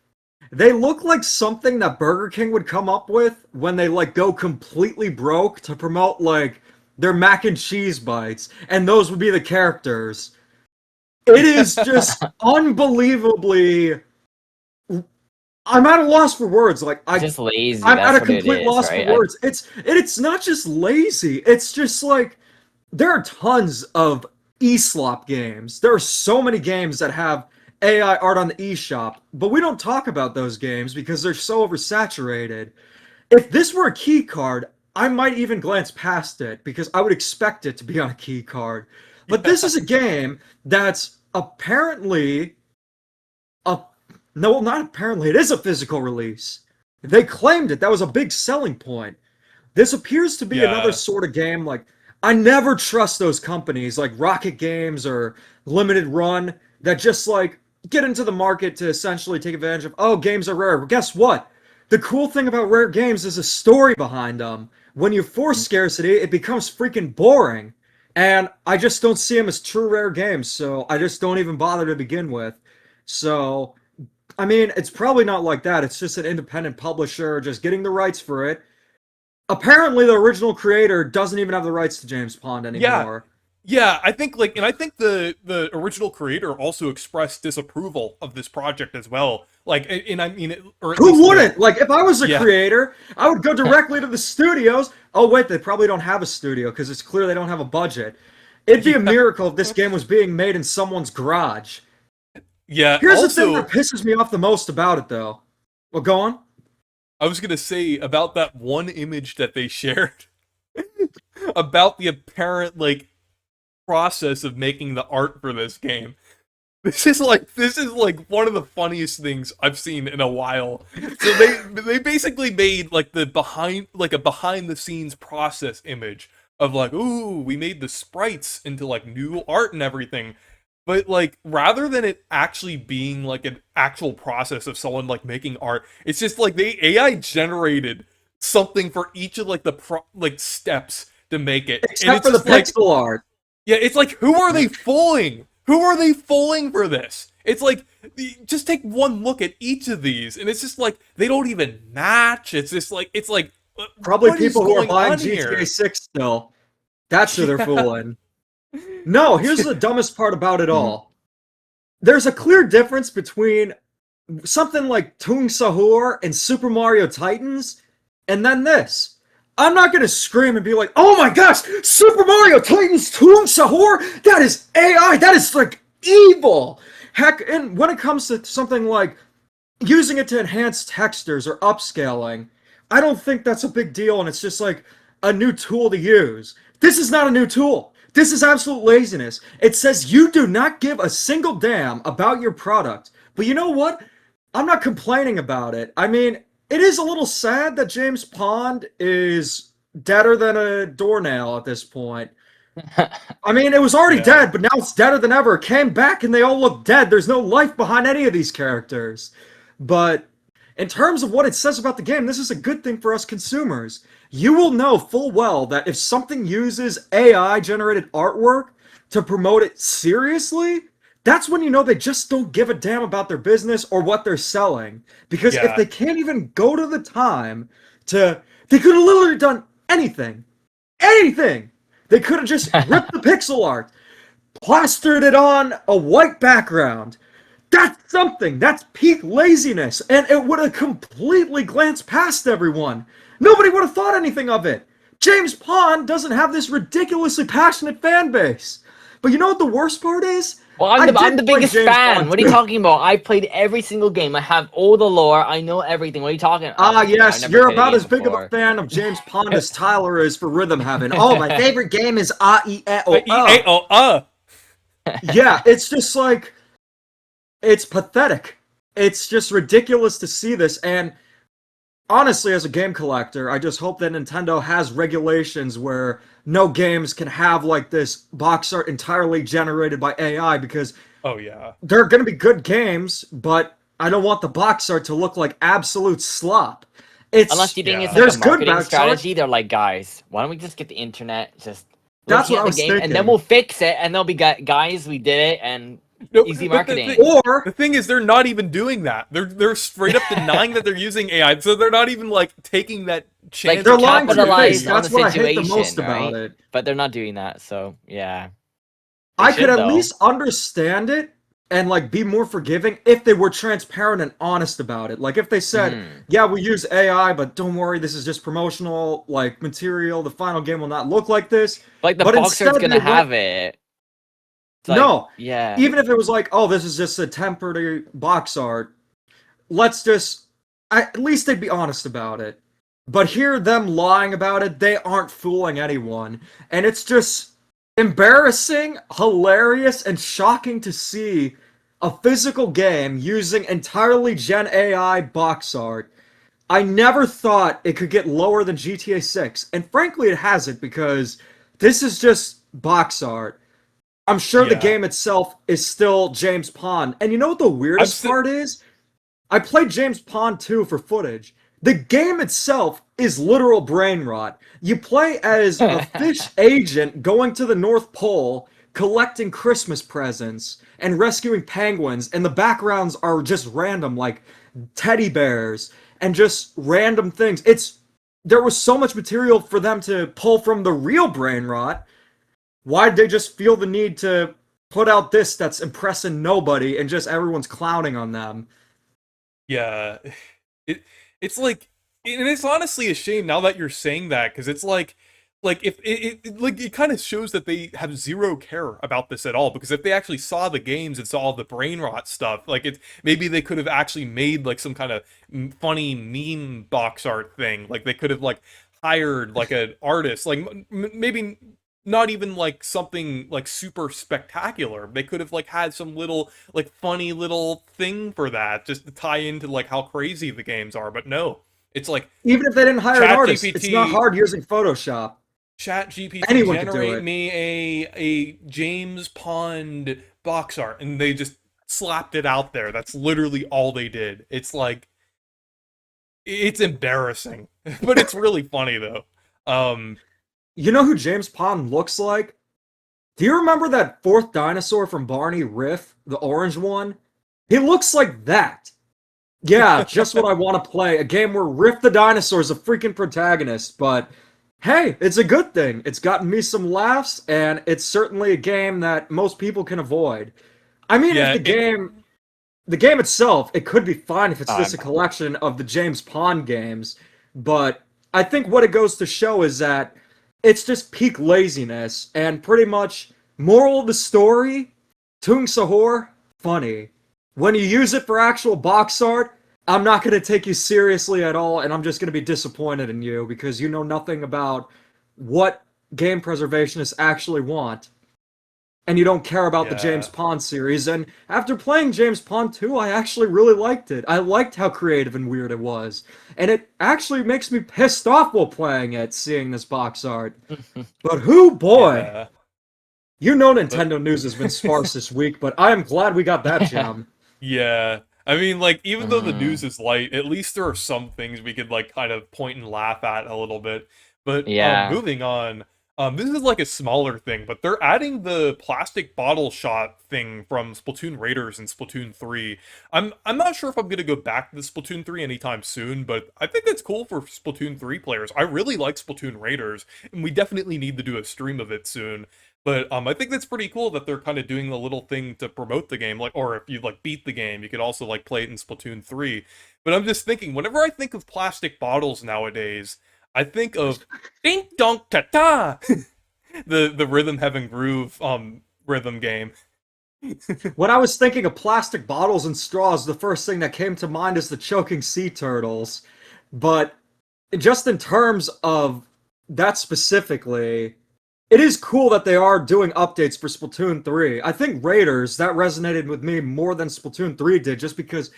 [SPEAKER 3] They look like something that Burger King would come up with when they like go completely broke to promote like their mac and cheese bites, and those would be the characters. It is just unbelievably. I'm at a loss for words. Like
[SPEAKER 2] Just lazy.
[SPEAKER 3] I'm
[SPEAKER 2] That's
[SPEAKER 3] at a
[SPEAKER 2] what it
[SPEAKER 3] complete
[SPEAKER 2] is,
[SPEAKER 3] loss
[SPEAKER 2] right?
[SPEAKER 3] for words. It's not just lazy. It's just like there are tons of eSlop games. There are so many games that have AI art on the eShop, but we don't talk about those games because they're so oversaturated. If this were a key card, I might even glance past it because I would expect it to be on a key card. But this is a game that's apparently a no, not apparently. It is a physical release. They claimed it. That was a big selling point. This appears to be another
[SPEAKER 1] yeah,
[SPEAKER 3] sort of game like I never trust those companies like Rocket Games or Limited Run that just like get into the market to essentially take advantage of oh games are rare. But guess what? The cool thing about rare games is a story behind them. When you force scarcity, it becomes freaking boring. And I just don't see them as true rare games, so I just don't even bother to begin with. So I mean, it's probably not like that. It's just an independent publisher just getting the rights for it. Apparently, the original creator doesn't even have the rights to James Pond
[SPEAKER 1] yeah,
[SPEAKER 3] anymore.
[SPEAKER 1] yeah. I think the original creator also expressed disapproval of this project as well. Like, and I mean, or at least
[SPEAKER 3] Who
[SPEAKER 1] the
[SPEAKER 3] wouldn't? Like, if I was a
[SPEAKER 1] yeah,
[SPEAKER 3] creator, I would go directly to the studios. Oh, wait, they probably don't have a studio because it's clear they don't have a budget. It'd be a
[SPEAKER 1] yeah,
[SPEAKER 3] miracle if this game was being made in someone's garage.
[SPEAKER 1] yeah.
[SPEAKER 3] Here's the thing that
[SPEAKER 1] Also,
[SPEAKER 3] pisses me off the most about it, though. Well, go on.
[SPEAKER 1] I was gonna say about that one image that they shared about the apparent like process of making the art for this game. This is like one of the funniest things I've seen in a while. So they basically made like a behind the scenes process image of like, ooh, we made the sprites into like new art and everything. But like rather than it actually being like an actual process of someone like making art, it's just like they AI generated something for each of like like steps to make it. And
[SPEAKER 3] Except
[SPEAKER 1] it's
[SPEAKER 3] for the
[SPEAKER 1] just like
[SPEAKER 3] pixel art.
[SPEAKER 1] yeah, it's like, who are they fooling? Who are they fooling for this? It's like, just take one look at each of these, and it's just like they don't even match. It's like,
[SPEAKER 3] Probably
[SPEAKER 1] what is
[SPEAKER 3] people who are
[SPEAKER 1] going
[SPEAKER 3] buying
[SPEAKER 1] on
[SPEAKER 3] GTA
[SPEAKER 1] here?
[SPEAKER 3] 6 still. That's who they're
[SPEAKER 1] Yeah,
[SPEAKER 3] fooling. No, here's the dumbest part about it all. There's a clear difference between something like Toon Sahur and Super Mario Titans, and then this. I'm not gonna scream and be like, oh my gosh, Super Mario Titans Toon Sahur? That is AI, that is like evil! Heck, and when it comes to something like using it to enhance textures or upscaling, I don't think that's a big deal and it's just like a new tool to use. This is not a new tool. This is absolute laziness. It says you do not give a single damn about your product. But you know what? I'm not complaining about it. I mean, it is a little sad that James Pond is deader than a doornail at this point. I mean, it was already
[SPEAKER 1] yeah,
[SPEAKER 3] dead, but now it's deader than ever. It came back and they all look dead. There's no life behind any of these characters. But in terms of what it says about the game, this is a good thing for us consumers. You will know full well that if something uses AI generated artwork to promote it seriously, that's when you know they just don't give a damn about their business or what they're selling. Because if
[SPEAKER 1] yeah,
[SPEAKER 3] they can't even go to the time to, they could have literally done anything. Anything! They could have just ripped the pixel art, plastered it on a white background. That's something. That's peak laziness. And it would have completely glanced past everyone. Nobody would have thought anything of it. James Pond doesn't have this ridiculously passionate fan base. But you know what the worst part is?
[SPEAKER 2] Well,
[SPEAKER 3] I
[SPEAKER 2] I'm
[SPEAKER 3] did
[SPEAKER 2] the
[SPEAKER 3] play
[SPEAKER 2] biggest
[SPEAKER 3] James
[SPEAKER 2] fan.
[SPEAKER 3] Bond
[SPEAKER 2] What are you
[SPEAKER 3] 2.
[SPEAKER 2] talking about? I played every single game. I have all the lore. I know everything. What are you talking?
[SPEAKER 3] Ah,
[SPEAKER 2] Okay, I've
[SPEAKER 3] yes,
[SPEAKER 2] never
[SPEAKER 3] you're
[SPEAKER 2] played a
[SPEAKER 3] about
[SPEAKER 2] game
[SPEAKER 3] as big of a
[SPEAKER 2] before.
[SPEAKER 3] fan of James Pond as Tyler is for Rhythm Heaven. Oh, my favorite game is
[SPEAKER 1] E A
[SPEAKER 3] R-E-A-O-O.
[SPEAKER 1] O.
[SPEAKER 3] Yeah, it's just like, it's pathetic. It's just ridiculous to see this, and honestly, as a game collector, I just hope that Nintendo has regulations where no games can have like this box art entirely generated by AI because
[SPEAKER 1] Oh yeah,
[SPEAKER 3] they're going to be good games, but I don't want the box art to look like absolute slop.
[SPEAKER 2] Unless
[SPEAKER 3] It's
[SPEAKER 2] you think it's
[SPEAKER 1] Yeah.
[SPEAKER 2] like a
[SPEAKER 3] there's good
[SPEAKER 2] marketing
[SPEAKER 3] backstory.
[SPEAKER 2] strategy, they're like, guys, why don't we just get the internet just
[SPEAKER 3] That's
[SPEAKER 2] looking
[SPEAKER 3] what
[SPEAKER 2] at
[SPEAKER 3] I
[SPEAKER 2] the
[SPEAKER 3] was
[SPEAKER 2] game, and then
[SPEAKER 3] thinking.
[SPEAKER 2] we'll fix it, and they'll be guys, we did it, and
[SPEAKER 1] No,
[SPEAKER 2] easy
[SPEAKER 1] but
[SPEAKER 2] marketing.
[SPEAKER 3] Or
[SPEAKER 1] the thing is, they're not even doing that. They're straight up denying that they're using AI, so they're not even like taking that
[SPEAKER 2] Like
[SPEAKER 1] chance
[SPEAKER 2] to
[SPEAKER 3] they're
[SPEAKER 1] of
[SPEAKER 3] lying to your face.
[SPEAKER 2] capitalize
[SPEAKER 1] opportunity.
[SPEAKER 2] on the
[SPEAKER 3] That's what I hate the
[SPEAKER 2] situation,
[SPEAKER 3] most about
[SPEAKER 2] right?
[SPEAKER 3] it.
[SPEAKER 2] But they're not doing that, so yeah, they
[SPEAKER 3] I could
[SPEAKER 2] should
[SPEAKER 3] at
[SPEAKER 2] though.
[SPEAKER 3] least understand it and like be more forgiving if they were transparent and honest about it. Like if they said,
[SPEAKER 2] Hmm.
[SPEAKER 3] "Yeah, we use AI, but don't worry, this is just promotional like material. The final game will not look like this."
[SPEAKER 2] Like the
[SPEAKER 3] But
[SPEAKER 2] box
[SPEAKER 3] instead
[SPEAKER 2] art's
[SPEAKER 3] they
[SPEAKER 2] gonna
[SPEAKER 3] went
[SPEAKER 2] have it. It's like,
[SPEAKER 3] no.
[SPEAKER 2] yeah.
[SPEAKER 3] Even if it was like, "Oh, this is just a temporary box art." Let's just at least they'd be honest about it. But here them lying about it, they aren't fooling anyone. And it's just embarrassing, hilarious, and shocking to see a physical game using entirely Gen AI box art. I never thought it could get lower than GTA 6. And frankly, it hasn't because this is just box art. I'm sure the
[SPEAKER 1] Yeah,
[SPEAKER 3] game itself is still James Pond. And you know what the
[SPEAKER 1] I'm
[SPEAKER 3] weirdest
[SPEAKER 1] still.
[SPEAKER 3] part is? I played James Pond 2 for footage. The game itself is literal brain rot. You play as a fish agent going to the North Pole, collecting Christmas presents, and rescuing penguins, and the backgrounds are just random, like teddy bears, and just random things. There was so much material for them to pull from the real brain rot. Why'd they just feel the need to put out this that's impressing nobody and just everyone's clowning on them?
[SPEAKER 1] Yeah, it it's like, and it's honestly a shame now that you're saying that, because it's like if like it kind of shows that they have zero care about this at all. Because if they actually saw the games and saw all the brain rot stuff, like it maybe they could have actually made like some kind of funny meme box art thing. Like they could have like hired like an artist, like maybe not even like something like super spectacular. They could have like had some little like funny little thing for that just to tie into like how crazy the games are. But no, it's like
[SPEAKER 3] Even if they didn't hire an
[SPEAKER 1] chat
[SPEAKER 3] artist, it's not
[SPEAKER 1] gpt
[SPEAKER 3] hard using Photoshop.
[SPEAKER 1] chat gpt
[SPEAKER 3] Anyone could do
[SPEAKER 1] generate
[SPEAKER 3] it.
[SPEAKER 1] me a James Pond box art, and they just slapped it out there. That's literally all they did. It's like, it's embarrassing. But it's really funny though. um
[SPEAKER 3] You know who James Pond looks like? Do you remember that fourth dinosaur from Barney, Riff, the orange one? He looks like that. Yeah, just what I want to play. A game where Riff the dinosaur is a freaking protagonist, but hey, it's a good thing. It's gotten me some laughs, and it's certainly a game that most people can avoid. I mean, if
[SPEAKER 1] yeah, it
[SPEAKER 3] the game itself, it could be fine if it's just a
[SPEAKER 2] Um,
[SPEAKER 3] collection of the James Pond games, but I think what it goes to show is that it's just peak laziness and pretty much moral of the story, Tung Sahur, funny. When you use it for actual box art, I'm not going to take you seriously at all, and I'm just going to be disappointed in you because you know nothing about what game preservationists actually want and you don't care about the James
[SPEAKER 1] yeah.
[SPEAKER 3] Pond series. And after playing James Pond 2, I actually really liked it. I liked how creative and weird it was. And it actually makes me pissed off while playing it, seeing this box art. But who boy,
[SPEAKER 1] Yeah,
[SPEAKER 3] you know
[SPEAKER 1] but
[SPEAKER 3] Nintendo news has been sparse this week, but I am glad we got that gem.
[SPEAKER 1] yeah. I mean, like, even though the
[SPEAKER 2] mhm.
[SPEAKER 1] news is light, at least there are some things we could like kind of point and laugh at a little bit. But
[SPEAKER 2] Yeah.
[SPEAKER 1] moving on, this is like a smaller thing, but they're adding the plastic bottle shot thing from Splatoon Raiders and Splatoon 3. I'm not sure if I'm gonna go back to the Splatoon 3 anytime soon, but I think that's cool for Splatoon 3 players. I really like Splatoon Raiders, and we definitely need to do a stream of it soon. But I think that's pretty cool that they're kind of doing the little thing to promote the game. Like, or if you like beat the game, you could also like play it in Splatoon 3. But I'm just thinking, whenever I think of plastic bottles nowadays, I think of Dink Donk Ta Ta, the Rhythm Heaven Groove rhythm game.
[SPEAKER 3] When I was thinking of plastic bottles and straws, the first thing that came to mind is the choking sea turtles. But just in terms of that specifically, it is cool that they are doing updates for Splatoon 3. I think Raiders, that resonated with me more than Splatoon 3 did, just because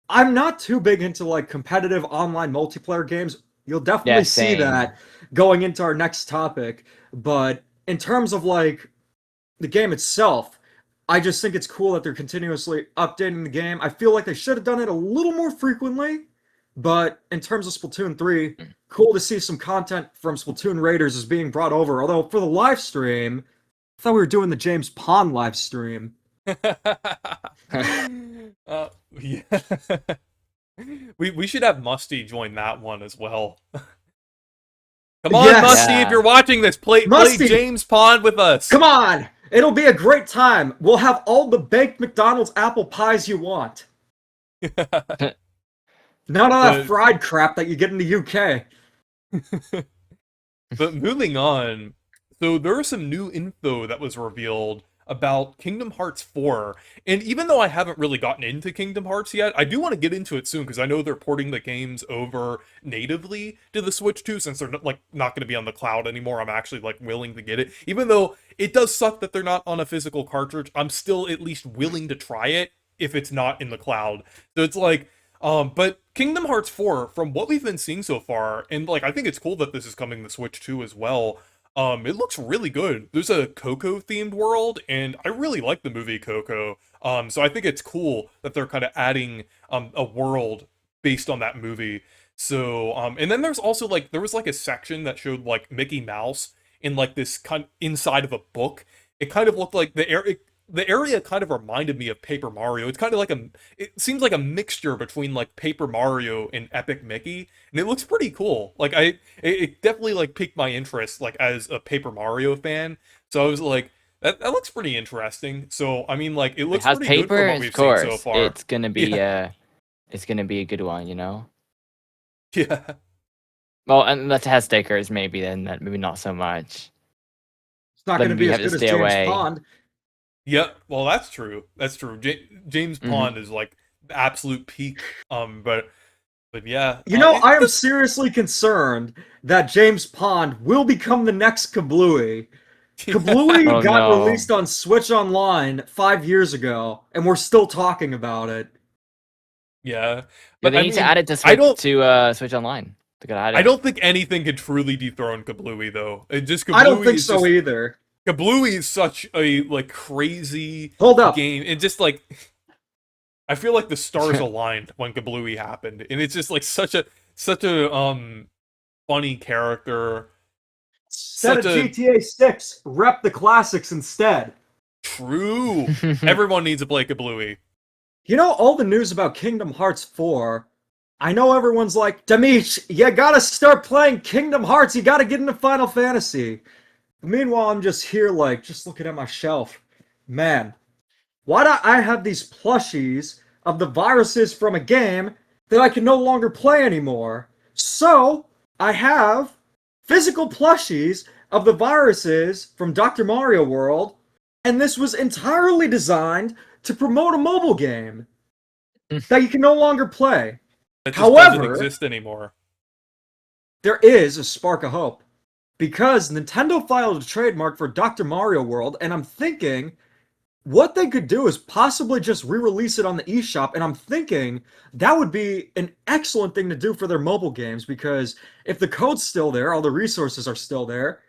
[SPEAKER 3] I'm not too big into like competitive online multiplayer games. You'll
[SPEAKER 2] Yeah,
[SPEAKER 3] definitely see
[SPEAKER 2] same.
[SPEAKER 3] that going into our next topic. But in terms of like the game itself, I just think it's cool that they're continuously updating the game. I feel like they should have done it a little more frequently, But in terms of Splatoon 3, cool to see some content from Splatoon Raiders is being brought over. Although for the live stream, I thought we were doing the James Pond live stream.
[SPEAKER 1] Yeah. We should have Musty join that one as well. Come on,
[SPEAKER 3] Yes!
[SPEAKER 1] Musty, if
[SPEAKER 2] Yeah.
[SPEAKER 1] you're watching this, play
[SPEAKER 3] Musty!
[SPEAKER 1] James Pond with us.
[SPEAKER 3] Come on! It'll be a great time. We'll have all the baked McDonald's apple pies you want. None of that
[SPEAKER 1] But-
[SPEAKER 3] fried crap that you get in the UK.
[SPEAKER 1] But moving on, so there was some new info that was revealed about Kingdom Hearts 4. And even though I haven't really gotten into Kingdom Hearts yet, I do want to get into it soon because I know they're porting the games over natively to the Switch too, since they're not going to be on the cloud anymore. I'm actually willing to get it. Even though it does suck that they're not on a physical cartridge, I'm still at least willing to try it if it's not in the cloud. So it's but Kingdom Hearts 4, from what we've been seeing so far, and I think it's cool that this is coming to Switch 2 as well. It looks really good. There's a Coco themed world, and I really like the movie Coco. So I think it's cool that they're kind of adding a world based on that movie. So and then there's also there was a section that showed Mickey Mouse in this kind inside of a book. It kind of looked like the area kind of reminded me of Paper Mario. It's kind of it seems like a mixture between Paper Mario and Epic Mickey, and it looks pretty cool. It definitely piqued my interest as a Paper Mario fan. So I was that looks pretty interesting. So I mean it looks
[SPEAKER 2] it has
[SPEAKER 1] pretty good
[SPEAKER 2] paper,
[SPEAKER 1] from what
[SPEAKER 2] of
[SPEAKER 1] we've
[SPEAKER 2] course.
[SPEAKER 1] seen so far.
[SPEAKER 2] It's gonna be it's gonna be a good one, you know.
[SPEAKER 1] Yeah.
[SPEAKER 2] Well, unless it has stickers, maybe then that maybe not so much.
[SPEAKER 3] It's not
[SPEAKER 2] Then
[SPEAKER 3] going to
[SPEAKER 2] we
[SPEAKER 3] be as
[SPEAKER 2] have to
[SPEAKER 3] good as
[SPEAKER 2] stay
[SPEAKER 3] James
[SPEAKER 2] away.
[SPEAKER 3] Pond.
[SPEAKER 1] Yeah, well, that's true. That's true. James
[SPEAKER 2] Mhm.
[SPEAKER 1] Pond is the absolute peak. But yeah.
[SPEAKER 3] You know, I am
[SPEAKER 1] just-
[SPEAKER 3] seriously concerned that James Pond will become the next Kablooey. Kablooey
[SPEAKER 2] Oh,
[SPEAKER 3] got
[SPEAKER 2] no.
[SPEAKER 3] released on Switch Online 5 years ago, and we're still talking about it.
[SPEAKER 1] Yeah.
[SPEAKER 2] Yeah,
[SPEAKER 1] But
[SPEAKER 2] they
[SPEAKER 1] I
[SPEAKER 2] need to
[SPEAKER 1] mean,
[SPEAKER 2] add it to
[SPEAKER 1] I
[SPEAKER 2] Switch
[SPEAKER 1] don't
[SPEAKER 2] Switch Online. They gotta add it.
[SPEAKER 1] I don't think anything could truly dethrone Kablooey though. It just Kablooey
[SPEAKER 3] I don't think
[SPEAKER 1] is
[SPEAKER 3] so
[SPEAKER 1] just,
[SPEAKER 3] either.
[SPEAKER 1] Kablooey is such a crazy
[SPEAKER 3] Hold up.
[SPEAKER 1] game. It just I feel like the stars aligned when Kablooey happened, and it's just such a funny character.
[SPEAKER 3] Instead of
[SPEAKER 1] Such a
[SPEAKER 3] GTA 6, rep the classics instead.
[SPEAKER 1] true. Everyone needs to play Kablooey.
[SPEAKER 3] You know, all the news about Kingdom Hearts 4, I know everyone's like, Damish, you gotta start playing Kingdom Hearts, you gotta get into Final Fantasy. Meanwhile, I'm just here, just looking at my shelf. Man, why do I have these plushies of the viruses from a game that I can no longer play anymore? So, I have physical plushies of the viruses from Dr. Mario World, and this was entirely designed to promote a mobile game that you can no longer play.
[SPEAKER 1] That just doesn't
[SPEAKER 3] However,
[SPEAKER 1] exist anymore.
[SPEAKER 3] there is a spark of hope because Nintendo filed a trademark for Dr. Mario World, and I'm thinking what they could do is possibly just re-release it on the eShop, and I'm thinking that would be an excellent thing to do for their mobile games because if the code's still there, all the resources are still there.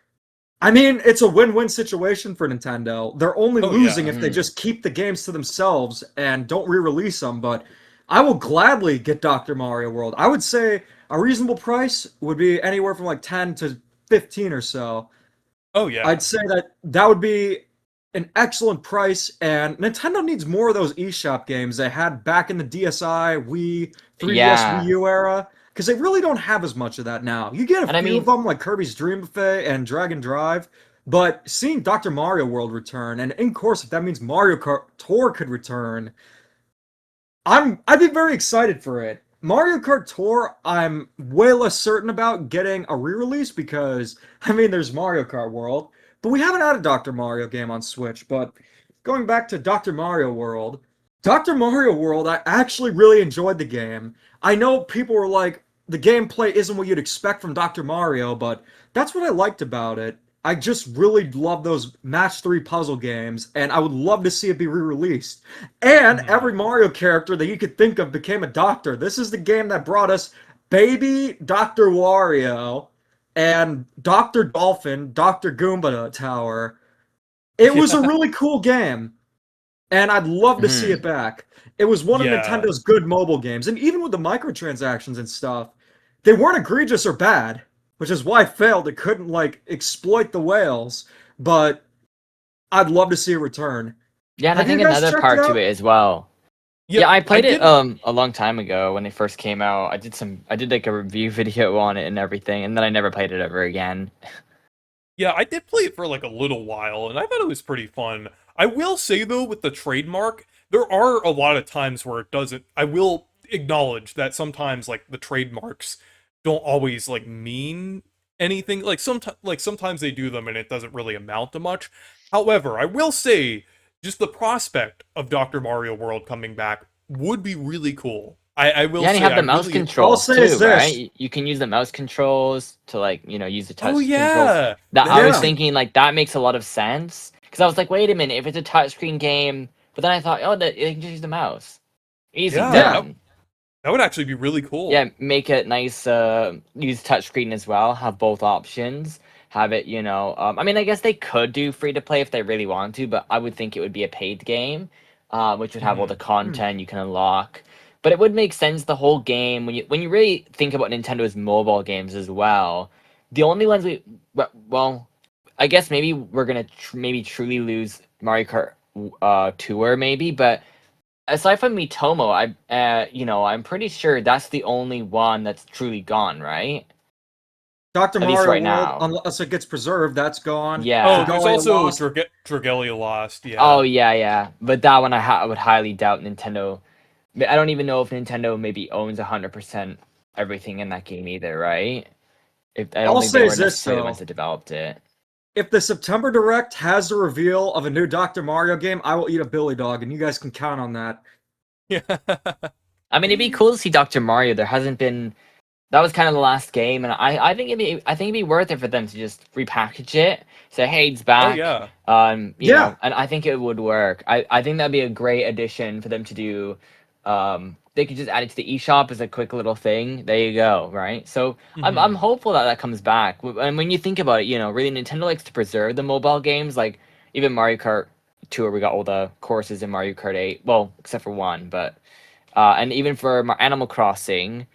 [SPEAKER 3] I mean, it's a win-win situation for Nintendo. They're only
[SPEAKER 1] Oh,
[SPEAKER 3] losing
[SPEAKER 1] yeah.
[SPEAKER 3] if they just keep the games to themselves and don't re-release them, but I will gladly get Dr. Mario World. I would say a reasonable price would be anywhere from 10 to 15 or so.
[SPEAKER 1] Oh yeah.
[SPEAKER 3] I'd say that would be an excellent price, and Nintendo needs more of those eShop games they had back in the DSi, Wii, 3DS,
[SPEAKER 2] Yeah.
[SPEAKER 3] Wii U era, because they really don't have as much of that now. You get a
[SPEAKER 2] And I
[SPEAKER 3] few
[SPEAKER 2] mean-
[SPEAKER 3] of them, like Kirby's Dream Buffet and Dragon Drive, but seeing Dr. Mario World return, and in course, if that means Mario Kart Tour could return, I'd be very excited for it. Mario Kart Tour, I'm way less certain about getting a re-release because, I mean, there's Mario Kart World, but we haven't had a Dr. Mario game on Switch. But going back to Dr. Mario World, I actually really enjoyed the game. I know people were like, the gameplay isn't what you'd expect from Dr. Mario, but that's what I liked about it. I just really love those match 3 puzzle games, and I would love to see it be re-released. And every Mario character that you could think of became a doctor. This is the game that brought us Baby Dr. Wario and Dr. Dolphin, Dr. Goomba Tower. It was a really cool game. and I'd love to see
[SPEAKER 2] Mhm.
[SPEAKER 3] it back. It was one of
[SPEAKER 1] Yeah.
[SPEAKER 3] Nintendo's good mobile games, and even with the microtransactions and stuff, they weren't egregious or bad, which is why it failed. It couldn't like exploit the whales, but I'd love to see it return.
[SPEAKER 2] Yeah, and I
[SPEAKER 3] Have you
[SPEAKER 2] think
[SPEAKER 3] guys
[SPEAKER 2] another
[SPEAKER 3] checked it
[SPEAKER 2] part to
[SPEAKER 3] out?
[SPEAKER 2] it as well.
[SPEAKER 1] Yeah,
[SPEAKER 2] Yeah, I
[SPEAKER 1] I
[SPEAKER 2] played it
[SPEAKER 1] did.
[SPEAKER 2] a long time ago when it first came out. I did like a review video on it and everything, and then I never played it ever again.
[SPEAKER 1] Yeah, I did play it for like a little while, and I thought it was pretty fun. I will say though, with the trademark, there are a lot of times where it doesn't. I will acknowledge that sometimes like the trademarks don't always like mean anything. Sometimes they do them and it doesn't really amount to much. However, I will say just the prospect of Dr. Mario World coming back would be really cool. I will
[SPEAKER 2] Yeah, and you
[SPEAKER 1] say
[SPEAKER 2] have
[SPEAKER 1] I
[SPEAKER 2] the mouse
[SPEAKER 1] really.
[SPEAKER 3] All I'll
[SPEAKER 2] controls
[SPEAKER 3] say is
[SPEAKER 2] too, right?
[SPEAKER 3] this.
[SPEAKER 2] You can use the mouse controls to like, use the
[SPEAKER 1] Oh
[SPEAKER 2] touch controls.
[SPEAKER 1] yeah,
[SPEAKER 2] That
[SPEAKER 1] that
[SPEAKER 2] I was
[SPEAKER 3] Yeah,
[SPEAKER 1] actually.
[SPEAKER 2] thinking like that makes a lot of sense because I was like, wait a minute, if it's a touchscreen game, but then I thought, oh, you can just use the mouse. Easy
[SPEAKER 1] Yeah,
[SPEAKER 3] yeah.
[SPEAKER 2] done.
[SPEAKER 1] that would actually be really cool.
[SPEAKER 2] Yeah, make it nice. Use touchscreen as well. Have both options. Have it, I mean, I guess they could do free to play if they really want to, but I would think it would be a paid game, which would have all the
[SPEAKER 1] Mhm.
[SPEAKER 3] Hmm.
[SPEAKER 2] content you can unlock. But it would make sense the whole game when you really think about Nintendo's mobile games as well. The only ones well, I guess maybe we're gonna maybe truly lose Mario Kart Tour maybe, but aside from Mitomo, I'm pretty sure that's the only one that's truly gone, right?
[SPEAKER 3] Dr.
[SPEAKER 2] At least
[SPEAKER 3] Mario
[SPEAKER 2] right
[SPEAKER 3] World,
[SPEAKER 2] now.
[SPEAKER 3] unless it gets preserved, that's gone.
[SPEAKER 1] Oh,
[SPEAKER 2] Yeah.
[SPEAKER 1] there's
[SPEAKER 3] Dragalia
[SPEAKER 1] also
[SPEAKER 3] Lost.
[SPEAKER 1] Dragalia Lost.
[SPEAKER 2] Oh
[SPEAKER 1] Yeah.
[SPEAKER 2] yeah, yeah. But that one I would highly doubt Nintendo. I don't even know if Nintendo maybe owns 100% everything in that game either, right? If I don't
[SPEAKER 3] All I'll
[SPEAKER 2] think they
[SPEAKER 3] say
[SPEAKER 2] were
[SPEAKER 3] is this
[SPEAKER 2] necessarily the ones
[SPEAKER 3] though.
[SPEAKER 2] that developed it.
[SPEAKER 3] If the September Direct has the reveal of a new Dr. Mario game, I will eat a Billy Dog, and you guys can count on that.
[SPEAKER 1] Yeah.
[SPEAKER 2] I mean, it'd be cool to see Dr. Mario. There hasn't been that was kind of the last game, and I think it'd be worth it for them to just repackage it, say, hey, it's
[SPEAKER 1] Oh
[SPEAKER 2] back,
[SPEAKER 1] yeah.
[SPEAKER 3] Yeah,
[SPEAKER 2] and I think it would work. I think that'd be a great addition for them to do. They could just add it to the eShop as a quick little thing. There you go, right? So I'm
[SPEAKER 1] Hmm.
[SPEAKER 2] hopeful that that comes back. And when you think about it, really Nintendo likes to preserve the mobile games, like even Mario Kart Tour. We got all the courses in Mario Kart 8, well, except for one, but and even for Animal Crossing,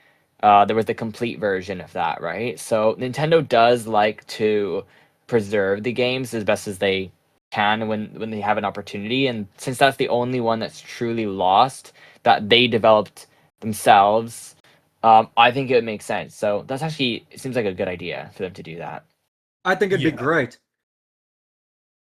[SPEAKER 2] there was the complete version of that, right? So Nintendo does like to preserve the games as best as they can when they have an opportunity, and since that's the only one that's truly lost that they developed themselves, I think it would make sense. So that's actually it seems like a good idea for them to do that.
[SPEAKER 3] I think it'd be
[SPEAKER 1] Yeah.
[SPEAKER 3] great.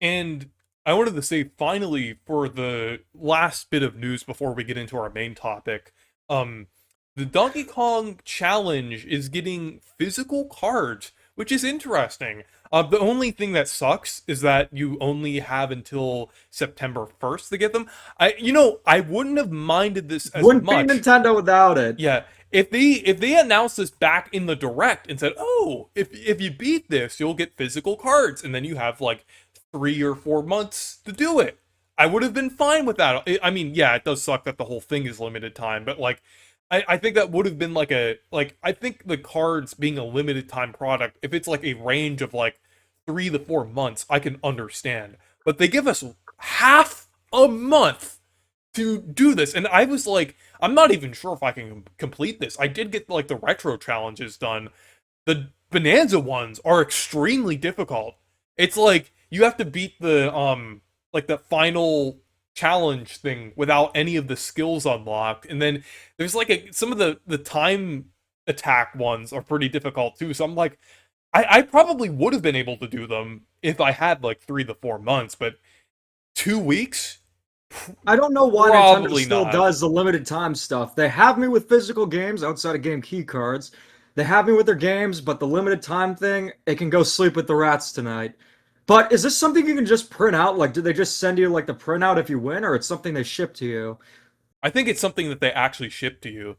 [SPEAKER 1] And I wanted to say finally for the last bit of news before we get into our main topic, um, the Donkey Kong Challenge is getting physical cards, which is interesting. The only thing that sucks is that you only have until September 1st to get them. I wouldn't have minded this as
[SPEAKER 3] Wouldn't be
[SPEAKER 1] much.
[SPEAKER 3] Nintendo without it.
[SPEAKER 1] Yeah, if they announced this back in the direct and said, "Oh, if you beat this, you'll get physical cards," and then you have like 3 or 4 months to do it, I would have been fine with that. I mean, yeah, it does suck that the whole thing is limited time, but like, I think that would have been I think the cards being a limited time product, if it's like a range of like 3 to 4 months, I can understand. But they give us half a month to do this. And I was like, I'm not even sure if I can complete this. I did get like the retro challenges done. The Bonanza ones are extremely difficult. It's like you have to beat the final challenge thing without any of the skills unlocked. And then there's like some of the time attack ones are pretty difficult too. So I'm like, I probably would have been able to do them if I had like 3 to 4 months, but 2 weeks?
[SPEAKER 3] I don't know why Nintendo
[SPEAKER 1] Probably
[SPEAKER 3] still
[SPEAKER 1] not.
[SPEAKER 3] does the limited time stuff. They have me with physical games outside of game key cards. They have me with their games, but the limited time thing, it can go sleep with the rats tonight. But is this something you can just print out? Like, do they just send you like the printout if you win, or it's something they ship to you?
[SPEAKER 1] I think it's something that they actually ship to you.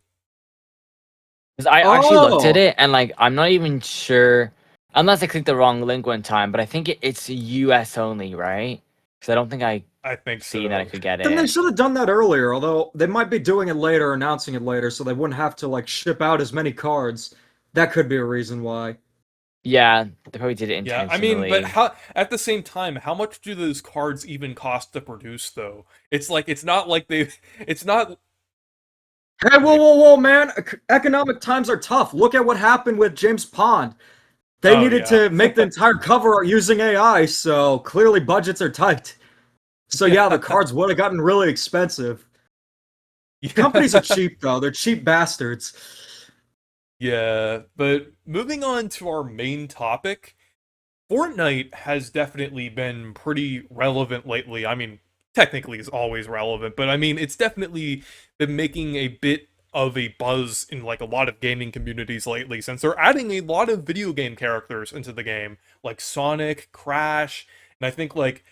[SPEAKER 2] Because I actually looked at
[SPEAKER 3] Oh,
[SPEAKER 2] it and like I'm not even sure unless I clicked the wrong link one time, but I think it's US only, right? Because I don't think I
[SPEAKER 1] I think
[SPEAKER 2] seen that I
[SPEAKER 1] so.
[SPEAKER 2] could get
[SPEAKER 3] then they
[SPEAKER 2] it.
[SPEAKER 3] should have done that earlier. Although they might be doing it later, announcing it later, so they wouldn't have to like ship out as many cards. That could be a reason why.
[SPEAKER 2] Yeah, they probably did it
[SPEAKER 1] Yeah, I mean, but
[SPEAKER 2] intentionally.
[SPEAKER 1] how at the same time, how much do those cards even cost to produce though? It's like it's not like they it's not
[SPEAKER 3] Hey, whoa,
[SPEAKER 1] wait.
[SPEAKER 3] whoa, whoa, man! Economic times are tough. Look at what happened with James Pond. They
[SPEAKER 1] Oh
[SPEAKER 3] needed
[SPEAKER 1] yeah.
[SPEAKER 3] to make the entire cover art using AI, so clearly budgets are tight. So
[SPEAKER 1] Yeah.
[SPEAKER 3] yeah, the cards would have gotten really expensive. Companies are
[SPEAKER 1] Yeah.
[SPEAKER 3] cheap though. They're cheap bastards.
[SPEAKER 1] Yeah, but moving on to our main topic, Fortnite has definitely been pretty relevant lately. I mean, technically it's always relevant, but I mean, it's definitely been making a bit of a buzz in like a lot of gaming communities lately since they're adding a lot of video game characters into the game, like Sonic, Crash, and I think like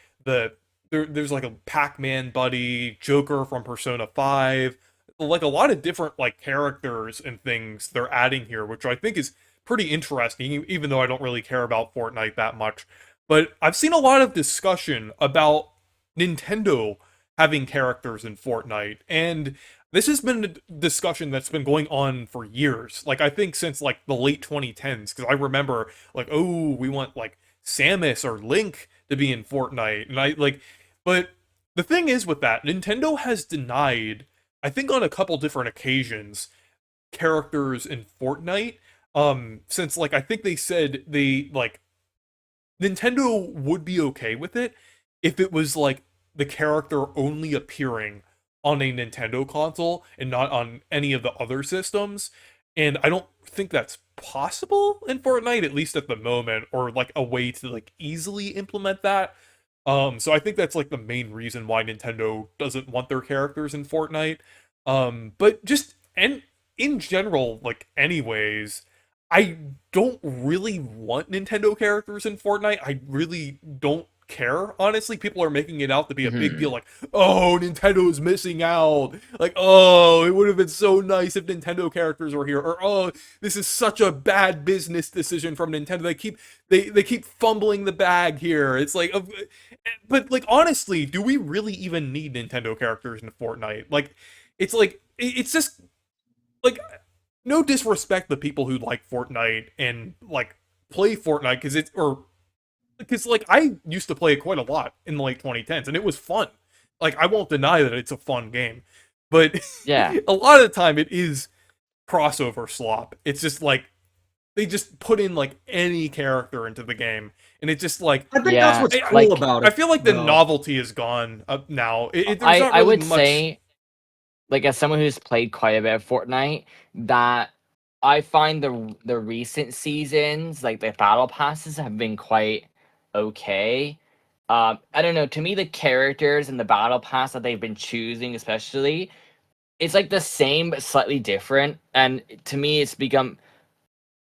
[SPEAKER 1] there's like a Pac-Man buddy, Joker from Persona 5, like a lot of different like characters and things they're adding here, which I think is pretty interesting, even though I don't really care about Fortnite that much. But I've seen a lot of discussion about Nintendo having characters in Fortnite, and this has been a discussion that's been going on for years. Like I think since like the late 2010s, because I remember like, oh, we want like Samus or Link to be in Fortnite, and I like, but the thing is with that, Nintendo has denied, I think on a couple different occasions, characters in Fortnite. Since like I think they said they like Nintendo would be okay with it if it was like the character only appearing on a Nintendo console and not on any of the other systems. And I don't think that's possible in Fortnite, at least at the moment, or like a way to like easily implement that. So I think that's like the main reason why Nintendo doesn't want their characters in Fortnite. But just and in general, like anyways, I don't really want Nintendo characters in Fortnite. I really don't care. Honestly, people are making it out to be a big deal
[SPEAKER 2] Hmm.
[SPEAKER 1] like, "Oh, Nintendo's missing out." Like, "Oh, it would have been so nice if Nintendo characters were here." Or, "Oh, this is such a bad business decision from Nintendo. They keep fumbling the bag here." It's like but like honestly, do we really even need Nintendo characters in Fortnite? Like it's just like no disrespect to people who like Fortnite and like play Fortnite because it's or because like I used to play it quite a lot in the late 2010s and it was fun. Like I won't deny that it's a fun game, but
[SPEAKER 2] Yeah.
[SPEAKER 1] a lot of the time it is crossover slop. It's just like they just put in like any character into the game, and it's just like
[SPEAKER 3] I think that's
[SPEAKER 2] Yeah.
[SPEAKER 3] what's cool
[SPEAKER 2] Like
[SPEAKER 3] about
[SPEAKER 1] I
[SPEAKER 3] it,
[SPEAKER 1] feel like the
[SPEAKER 3] though.
[SPEAKER 1] novelty is gone now. There's
[SPEAKER 2] I
[SPEAKER 1] not
[SPEAKER 2] I
[SPEAKER 1] really
[SPEAKER 2] would
[SPEAKER 1] much.
[SPEAKER 2] say, like, as someone who's played quite a bit of Fortnite, that I find the recent seasons, like the battle passes, have been quite okay. I don't know. To me, the characters and the battle pass that they've been choosing, especially, it's like the same but slightly different. And to me, it's become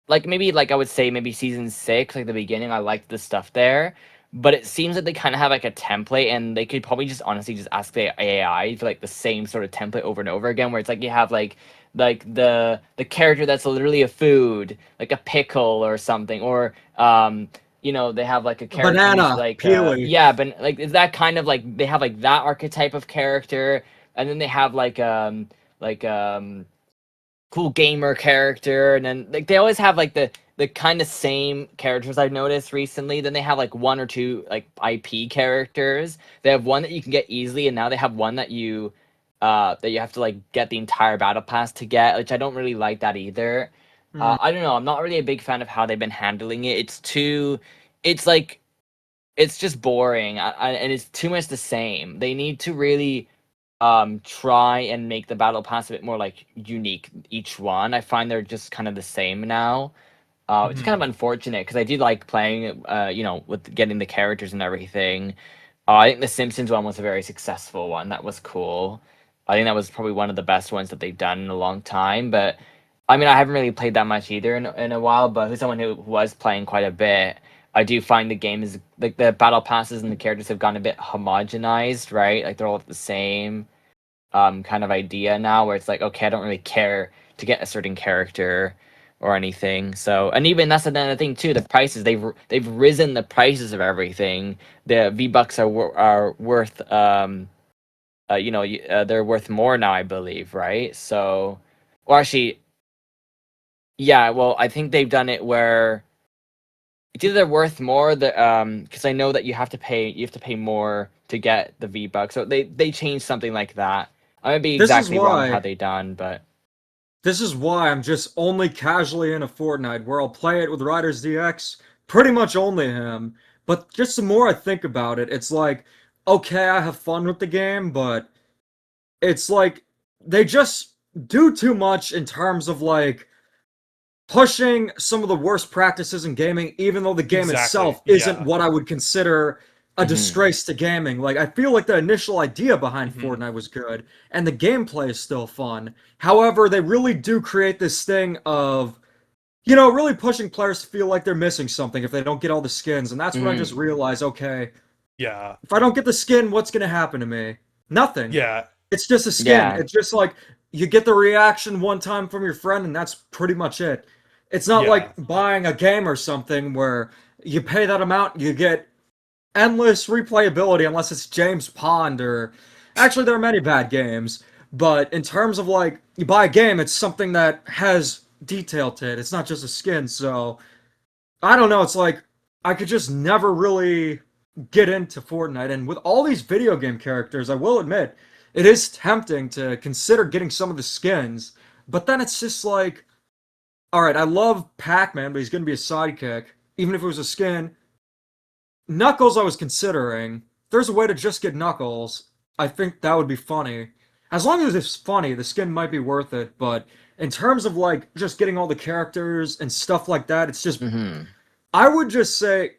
[SPEAKER 2] like maybe like I would say maybe season 6, like the beginning, I liked the stuff there. But it seems that they kind of have like a template, and they could probably just honestly just ask the AI for like the same sort of template over and over again, where it's like you have like the character that's literally a food, like a pickle or something, or they have like a
[SPEAKER 3] A
[SPEAKER 2] character who's
[SPEAKER 3] banana,
[SPEAKER 2] like
[SPEAKER 3] peely.
[SPEAKER 2] yeah, but like is that kind of like they have like that archetype of character, and then they have like cool gamer character, and then like they always have like the kind of same characters I've noticed recently. Then they have like one or two like IP characters. They have one that you can get easily, and now they have one that you have to like get the entire battle pass to get, which I don't really like that either.
[SPEAKER 3] Hmm.
[SPEAKER 2] I don't know. I'm not really a big fan of how they've been handling it. It's like it's just boring, and it's too much the same. They need to really try and make the battle pass a bit more like unique each one. I find they're just kind of the same now. It's kind of
[SPEAKER 1] Mhm.
[SPEAKER 2] unfortunate because I do like playing with getting the characters and everything. I think the Simpsons one was a very successful one. That was cool. I think that was probably one of the best ones that they've done in a long time. But I mean, I haven't really played that much either in a while. But who's someone who was playing quite a bit, I do find the game is like the battle passes and the characters have gone a bit homogenized, right? Like they're all the same kind of idea now, where it's like, okay, I don't really care to get a certain character or anything. So, and even that's another thing too. The prices they've risen the prices of everything. The V Bucks are worth they're worth more now, I believe, right? So, or actually, yeah. Well, I think they've done it where it's either they're worth more, because I know that you have to pay more to get the V-Bucks. So they changed something like that. I might be
[SPEAKER 3] This is
[SPEAKER 2] exactly wrong how
[SPEAKER 3] why
[SPEAKER 2] they done, but
[SPEAKER 3] I'm just only casually in a Fortnite where I'll play it with Riders DX, pretty much only him. But just the more I think about it, it's like, okay, I have fun with the game, but it's like they just do too much in terms of like pushing some of the worst practices in gaming, even though the game
[SPEAKER 1] Exactly.
[SPEAKER 3] itself isn't
[SPEAKER 1] Yeah.
[SPEAKER 3] what I would consider a
[SPEAKER 2] mhm.
[SPEAKER 3] disgrace to gaming. Like, I feel like the initial idea behind
[SPEAKER 1] Hmm.
[SPEAKER 3] Fortnite was good, and the gameplay is still fun. However, they really do create this thing of, really pushing players to feel like they're missing something if they don't get all the skins. And that's when I just
[SPEAKER 2] Mhm.
[SPEAKER 3] realized, okay,
[SPEAKER 1] Yeah.
[SPEAKER 3] if I don't get the skin, what's going to happen to me? Nothing.
[SPEAKER 1] Yeah.
[SPEAKER 3] It's just a skin.
[SPEAKER 2] Yeah.
[SPEAKER 3] It's just like you get the reaction one time from your friend, and that's pretty much it. It's not
[SPEAKER 1] Yeah.
[SPEAKER 3] like buying a game or something where you pay that amount, you get endless replayability unless it's James Pond or actually there are many bad games. But in terms of like you buy a game, it's something that has detail to it. It's not just a skin. So I don't know. It's like I could just never really get into Fortnite. And with all these video game characters, I will admit, it is tempting to consider getting some of the skins. But then it's just like, all right, I love Pac-Man, but he's going to be a sidekick. Even if it was a skin, Knuckles, I was considering. If there's a way to just get Knuckles, I think that would be funny. As long as it's funny, the skin might be worth it. But in terms of like just getting all the characters and stuff like that, it's just
[SPEAKER 2] Mhm.
[SPEAKER 3] I would just say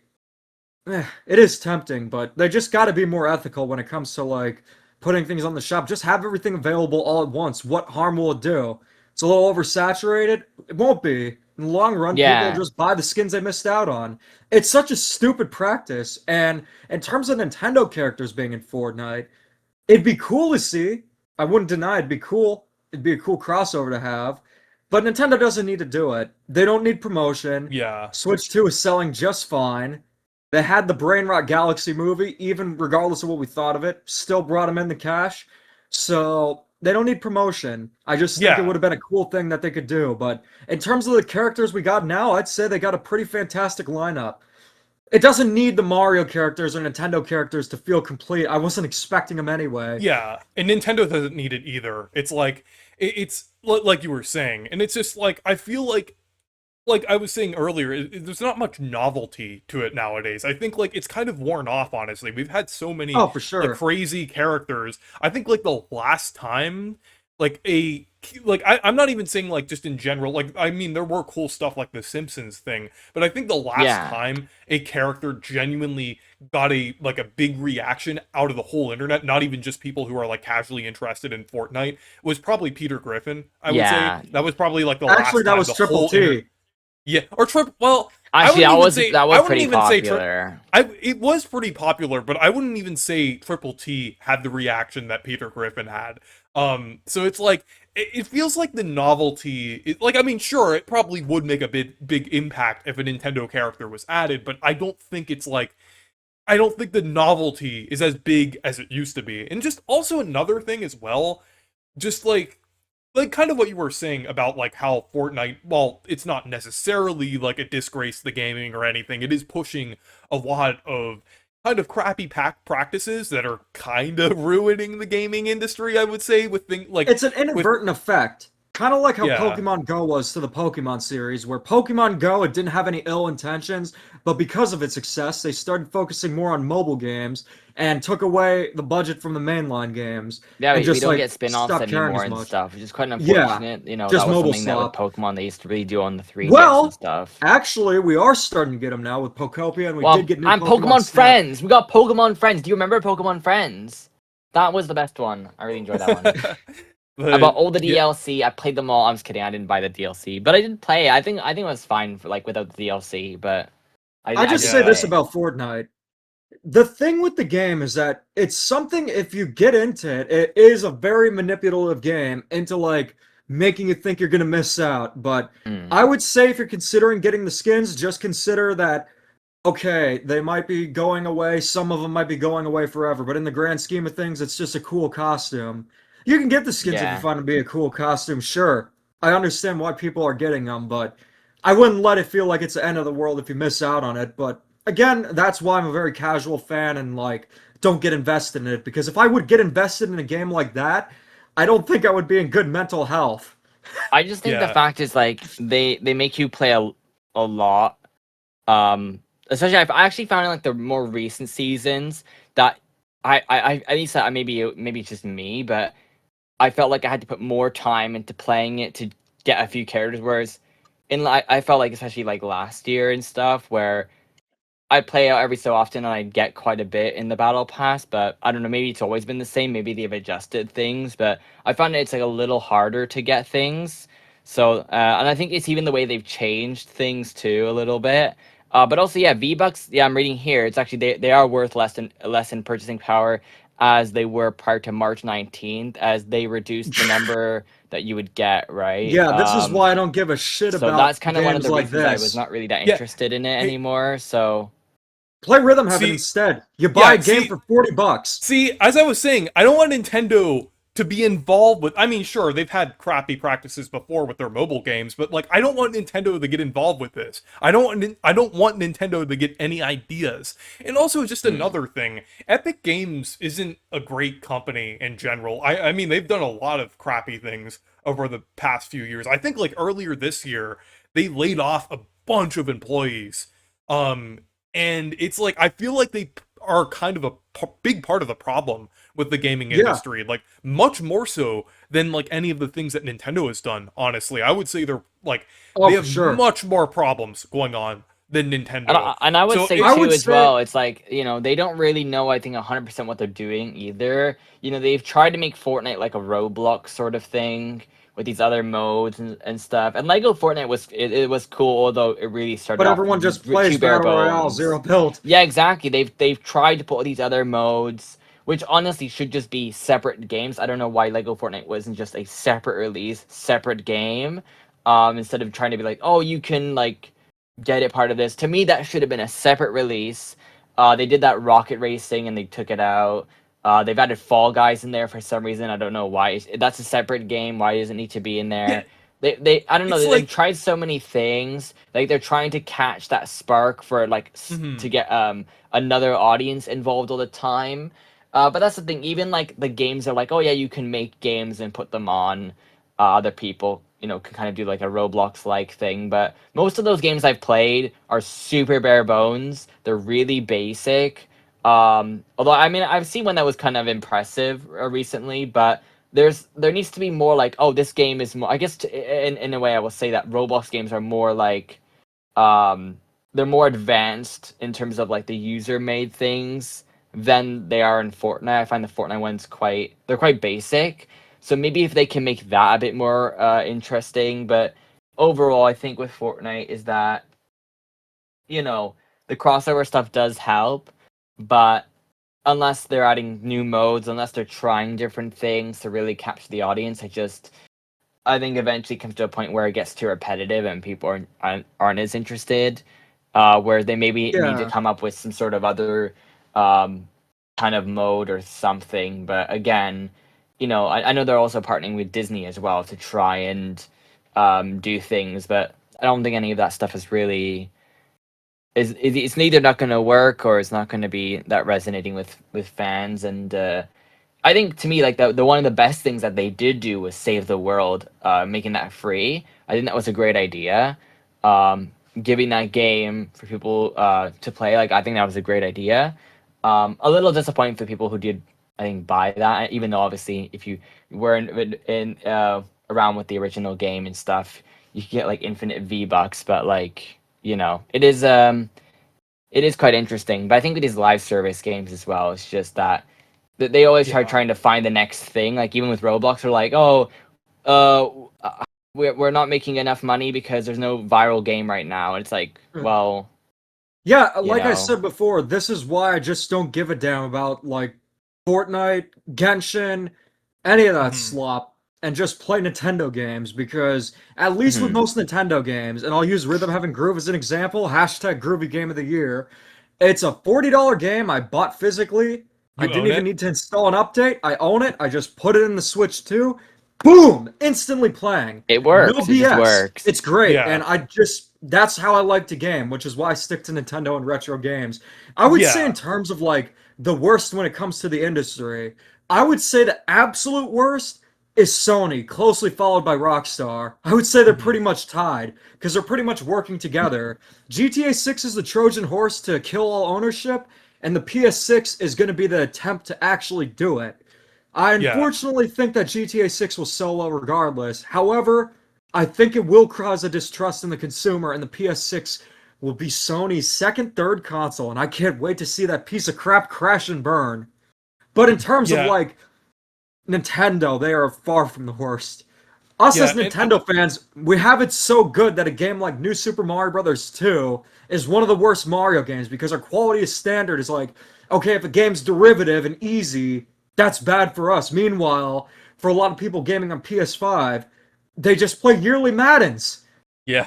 [SPEAKER 3] it is tempting, but they just got to be more ethical when it comes to like putting things on the shop. Just have everything available all at once. What harm will it do? It's a little oversaturated. It won't be. In the long run, people will
[SPEAKER 2] Yeah.
[SPEAKER 3] just buy the skins they missed out on. It's such a stupid practice. And in terms of Nintendo characters being in Fortnite, it'd be cool to see. I wouldn't deny it'd be cool. It'd be a cool crossover to have. But Nintendo doesn't need to do it. They don't need promotion.
[SPEAKER 1] Yeah.
[SPEAKER 3] Switch 2 is selling just fine. They had the Brain Rot Galaxy movie, even regardless of what we thought of it, still brought them in the cash. So they don't need promotion. I just think it
[SPEAKER 1] Yeah.
[SPEAKER 3] would have been a cool thing that they could do. But in terms of the characters we got now, I'd say they got a pretty fantastic lineup. It doesn't need the Mario characters or Nintendo characters to feel complete. I wasn't expecting them anyway.
[SPEAKER 1] Yeah, and Nintendo doesn't need it either. It's like like you were saying, and it's just like I feel like I was saying earlier, there's not much novelty to it nowadays. I think like it's kind of worn off, honestly. We've had so many
[SPEAKER 3] Oh, for
[SPEAKER 1] like
[SPEAKER 3] sure.
[SPEAKER 1] crazy characters. I think like the last time like I'm not even saying like just in general, like I mean there were cool stuff like the Simpsons thing, but I think the last
[SPEAKER 2] Yeah.
[SPEAKER 1] time a character genuinely got a big reaction out of the whole internet, not even just people who are like casually interested in Fortnite, was probably Peter Griffin. I would say
[SPEAKER 2] Yeah.
[SPEAKER 1] that was probably like the
[SPEAKER 3] Actually,
[SPEAKER 1] last
[SPEAKER 3] that
[SPEAKER 1] time
[SPEAKER 3] was
[SPEAKER 1] the
[SPEAKER 3] Triple
[SPEAKER 1] whole internet.
[SPEAKER 3] T.
[SPEAKER 1] Yeah, or trip. Well,
[SPEAKER 2] Actually, that
[SPEAKER 1] I
[SPEAKER 2] was
[SPEAKER 1] wouldn't
[SPEAKER 2] pretty
[SPEAKER 1] even say
[SPEAKER 2] popular.
[SPEAKER 1] it was pretty popular, but I wouldn't even say Triple T had the reaction that Peter Griffin had. So it's like it feels like the novelty. Like I mean, sure, it probably would make a big impact if a Nintendo character was added, but I don't think it's like I don't think the novelty is as big as it used to be. And just also another thing as well, just like kind of what you were saying about like how Fortnite, well, it's not necessarily like a disgrace to the gaming or anything. It is pushing a lot of kind of crappy pack practices that are kind of ruining the gaming industry, I would say, with things like
[SPEAKER 3] It's an
[SPEAKER 1] with
[SPEAKER 3] inadvertent effect. Kind of like how
[SPEAKER 1] yeah.
[SPEAKER 3] Pokemon Go was to the Pokemon series, where Pokemon Go, it didn't have any ill intentions, but because of its success, they started focusing more on mobile games and took away the budget from the mainline games
[SPEAKER 2] Yeah,
[SPEAKER 3] and
[SPEAKER 2] we
[SPEAKER 3] just
[SPEAKER 2] don't
[SPEAKER 3] like
[SPEAKER 2] get spin-offs
[SPEAKER 3] stopped caring
[SPEAKER 2] anymore
[SPEAKER 3] as
[SPEAKER 2] and
[SPEAKER 3] much.
[SPEAKER 2] stuff, which is quite
[SPEAKER 3] Yeah,
[SPEAKER 2] unfortunate.
[SPEAKER 3] just
[SPEAKER 2] That was
[SPEAKER 3] mobile
[SPEAKER 2] something that with
[SPEAKER 3] slop.
[SPEAKER 2] Pokemon they used to really do on the 3DS and
[SPEAKER 3] Well,
[SPEAKER 2] stuff.
[SPEAKER 3] actually, we are starting to get them now with Pokopia, and we did
[SPEAKER 2] Well,
[SPEAKER 3] get new
[SPEAKER 2] and
[SPEAKER 3] Pokemon
[SPEAKER 2] Pokemon
[SPEAKER 3] Snap.
[SPEAKER 2] Friends. We got Pokemon Friends. Do you remember Pokemon Friends? That was the best one. I really enjoyed that one. I bought
[SPEAKER 1] But
[SPEAKER 2] all the
[SPEAKER 1] yeah,
[SPEAKER 2] DLC. I played them all. I'm just kidding. I didn't buy the DLC, but I did play. I think it was fine for like without the DLC, but
[SPEAKER 3] I
[SPEAKER 2] I
[SPEAKER 3] just
[SPEAKER 2] did
[SPEAKER 3] say this
[SPEAKER 2] play.
[SPEAKER 3] about Fortnite. The thing with the game is that it's something, if you get into it, it is a very manipulative game into like making you think you're gonna miss out. But
[SPEAKER 2] Mm.
[SPEAKER 3] I would say if you're considering getting the skins, just consider that okay, they might be going away, some of them might be going away forever, but in the grand scheme of things, it's just a cool costume. You can get the skins if you
[SPEAKER 2] Yeah.
[SPEAKER 3] find them to be a cool costume, sure. I understand why people are getting them, but I wouldn't let it feel like it's the end of the world if you miss out on it. But again, that's why I'm a very casual fan and like don't get invested in it. Because if I would get invested in a game like that, I don't think I would be in good mental health.
[SPEAKER 2] I just think the
[SPEAKER 1] Yeah,
[SPEAKER 2] fact is like they make you play a lot. Especially I actually found in like the more recent seasons that I at least maybe it's just me, but I felt like I had to put more time into playing it to get a few characters. Whereas in like I felt like especially like last year and stuff where I play out every so often and I get quite a bit in the battle pass, but I don't know, maybe it's always been the same. Maybe they've adjusted things, but I found it's like a little harder to get things. So, and I think it's even the way they've changed things too a little bit. But also, yeah, V-Bucks, yeah, I'm reading here. It's actually they are worth less in purchasing power as they were prior to March 19th, as they reduced the number that you would get, right?
[SPEAKER 3] Yeah, this is why I don't give a shit
[SPEAKER 2] So
[SPEAKER 3] about
[SPEAKER 2] that's kind of one of
[SPEAKER 3] games
[SPEAKER 2] the
[SPEAKER 3] like
[SPEAKER 2] reasons I was
[SPEAKER 3] this.
[SPEAKER 2] not really that
[SPEAKER 1] yeah.
[SPEAKER 2] interested in it
[SPEAKER 1] Hey,
[SPEAKER 2] anymore. So.
[SPEAKER 3] Play Rhythm Heaven
[SPEAKER 1] see,
[SPEAKER 3] instead. You buy a
[SPEAKER 1] yeah,
[SPEAKER 3] game
[SPEAKER 1] see,
[SPEAKER 3] for $40.
[SPEAKER 1] See, as I was saying, I don't want Nintendo to be involved with. I mean, sure, they've had crappy practices before with their mobile games, but like, I don't want Nintendo to get involved with this. I don't want Nintendo to get any ideas. And also, just
[SPEAKER 2] Hmm.
[SPEAKER 1] another thing, Epic Games isn't a great company in general. I mean, they've done a lot of crappy things over the past few years. I think like earlier this year, they laid off a bunch of employees. Um, and it's like I feel like they are kind of a big part of the problem with the gaming
[SPEAKER 3] Yeah.
[SPEAKER 1] industry, like much more so than like any of the things that Nintendo has done. Honestly, I would say they're like
[SPEAKER 3] Oh,
[SPEAKER 1] they
[SPEAKER 3] for
[SPEAKER 1] have
[SPEAKER 3] sure.
[SPEAKER 1] much more problems going on than
[SPEAKER 2] And
[SPEAKER 1] Nintendo.
[SPEAKER 2] I would
[SPEAKER 1] So
[SPEAKER 2] say
[SPEAKER 3] I
[SPEAKER 1] it
[SPEAKER 2] too
[SPEAKER 3] would
[SPEAKER 2] as
[SPEAKER 3] say,
[SPEAKER 2] well. It's like they don't really know. I think 100% what they're doing either. They've tried to make Fortnite like a Roblox sort of thing with these other modes and stuff. And Lego Fortnite it was cool, although it really started
[SPEAKER 3] but
[SPEAKER 2] off
[SPEAKER 3] everyone just
[SPEAKER 2] too
[SPEAKER 3] plays
[SPEAKER 2] bare
[SPEAKER 3] Battle Royale, zero
[SPEAKER 2] bones.
[SPEAKER 3] build.
[SPEAKER 2] Yeah, exactly. They've tried to put all these other modes, which honestly should just be separate games. I don't know why Lego Fortnite wasn't just a separate release, separate game. Instead of trying to be like, oh, you can like get it part of this. To me, that should have been a separate release. They did that rocket racing and they took it out. They've added Fall Guys in there for some reason. I don't know why. That's a separate game. Why does it need to be in
[SPEAKER 1] yeah,
[SPEAKER 2] there? I don't know.
[SPEAKER 1] it's
[SPEAKER 2] They've
[SPEAKER 1] like
[SPEAKER 2] tried so many things. Like they're trying to catch that spark for like to
[SPEAKER 1] mhm.
[SPEAKER 2] get another audience involved all the time. But that's the thing. Even like the games are like, oh yeah, you can make games and put them on other people. Can kind of do like a Roblox like thing. But most of those games I've played are super bare bones. They're really basic. Although I mean, I've seen one that was kind of impressive recently, but there needs to be more like, oh, this game is more. I guess in a way, I will say that Roblox games are more like um they're more advanced in terms of like the user made things than they are in Fortnite. I find the Fortnite ones they're quite basic. So maybe if they can make that a bit more interesting, but overall I think with Fortnite is that you know the crossover stuff does help, but unless they're adding new modes, unless they're trying different things to really capture the audience, I think eventually comes to a point where it gets too repetitive and people aren't as interested. Where they maybe need to
[SPEAKER 3] Yeah.
[SPEAKER 2] come up with some sort of other um, kind of mode or something. But again, I know they're also partnering with Disney as well to try and do things, but I don't think any of that stuff is really it's neither not going to work or it's not going to be that resonating with fans. And I think to me, like the one of the best things that they did do was save the world, making that free. I think that was a great idea. Um, Giving that game for people to play, like I think that was a great idea. A little disappointing for people who did, I think, buy that. Even though obviously, if you were in around with the original game and stuff, you could get like infinite V bucks. But like it is quite interesting. But I think with these live service games as well, it's just that they always try
[SPEAKER 1] Yeah.
[SPEAKER 2] trying to find the next thing. Like even with Roblox, they're like, oh, uh, we're not making enough money because there's no viral game right now. And it's like, well,
[SPEAKER 3] Yeah,
[SPEAKER 2] you
[SPEAKER 3] like I
[SPEAKER 2] know,
[SPEAKER 3] said before, this is why I just don't give a damn about like Fortnite, Genshin, any of that
[SPEAKER 1] Mhm.
[SPEAKER 3] slop, and just play Nintendo games because at least with
[SPEAKER 2] mhm.
[SPEAKER 3] most Nintendo games, and I'll use Rhythm Heaven Groove as an example, hashtag Groovy Game of the Year. It's a $40 game I bought physically. I
[SPEAKER 1] You
[SPEAKER 3] didn't
[SPEAKER 1] own
[SPEAKER 3] even
[SPEAKER 1] it?
[SPEAKER 3] need to install an update. I own it. I just put it in the Switch too. boom, instantly playing.
[SPEAKER 2] It
[SPEAKER 3] No
[SPEAKER 2] works. It just
[SPEAKER 3] BS.
[SPEAKER 2] works.
[SPEAKER 3] It's great,
[SPEAKER 1] Yeah.
[SPEAKER 3] and that's how I like to game, which is why I stick to Nintendo and retro games. I would say in
[SPEAKER 1] Yeah.
[SPEAKER 3] terms of like the worst when it comes to the industry, I would say the absolute worst is Sony, closely followed by Rockstar. I would say they're
[SPEAKER 1] Mhm.
[SPEAKER 3] pretty much tied because they're pretty much working together. GTA 6 is the Trojan horse to kill all ownership, and the PS6 is going to be the attempt to actually do it. I
[SPEAKER 1] Yeah.
[SPEAKER 3] unfortunately think that GTA 6 will sell well regardless. However, I think it will cause a distrust in the consumer, and the PS6 will be Sony's second, third console, and I can't wait to see that piece of crap crash and burn. But in terms of
[SPEAKER 1] Yeah.
[SPEAKER 3] like Nintendo, they are far from the worst. Us as
[SPEAKER 1] Yeah. And
[SPEAKER 3] Nintendo fans, we have it so good that a game like New Super Mario Bros. 2 is one of the worst Mario games because our quality of standard is like, okay, if a game's derivative and easy, that's bad for us. Meanwhile, for a lot of people gaming on PS5, they just play yearly Maddens.
[SPEAKER 1] yeah.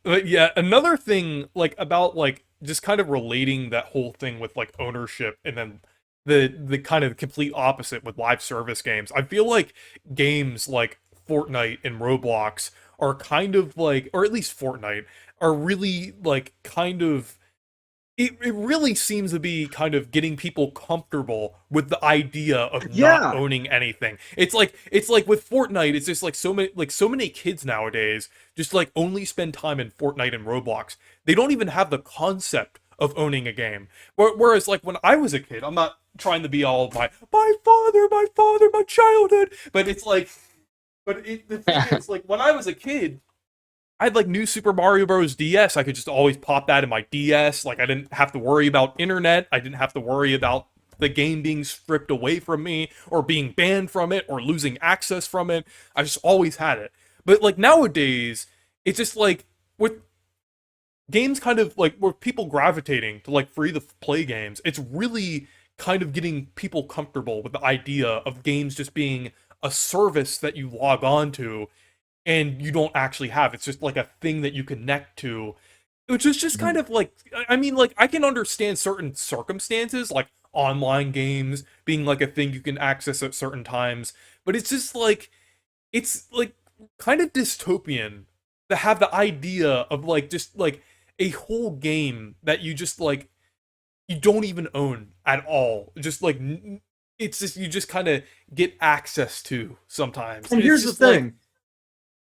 [SPEAKER 1] But yeah, another thing like about like just kind of relating that whole thing with like ownership and then the kind of complete opposite with live service games. I feel like games like Fortnite and Roblox are kind of like, or at least Fortnite are really like kind of it really seems to be kind of getting people comfortable with the idea of not
[SPEAKER 3] Yeah,
[SPEAKER 1] owning anything. It's like with Fortnite, it's just like so many kids nowadays just like only spend time in Fortnite and Roblox. They don't even have the concept of owning a game. Whereas like when I was a kid, I'm not trying to be all my father, my childhood, but it's like the thing is like when I was a kid, I had like new Super Mario Bros. DS. I could just always pop that in my DS. Like I didn't have to worry about internet. I didn't have to worry about the game being stripped away from me or being banned from it or losing access from it. I just always had it. But like nowadays, it's just like with games kind of like with people gravitating to like free to play games, it's really kind of getting people comfortable with the idea of games just being a service that you log on to and you don't actually have. It's just like a thing that you connect to, which is just kind of like, I mean, like, I can understand certain circumstances, like online games being like a thing you can access at certain times, but it's like kind of dystopian to have the idea of like just like a whole game that you just like, you don't even own at all. Just like, it's just, you just kind of get access to sometimes.
[SPEAKER 3] and
[SPEAKER 1] And it's
[SPEAKER 3] here's the
[SPEAKER 1] just like,
[SPEAKER 3] thing.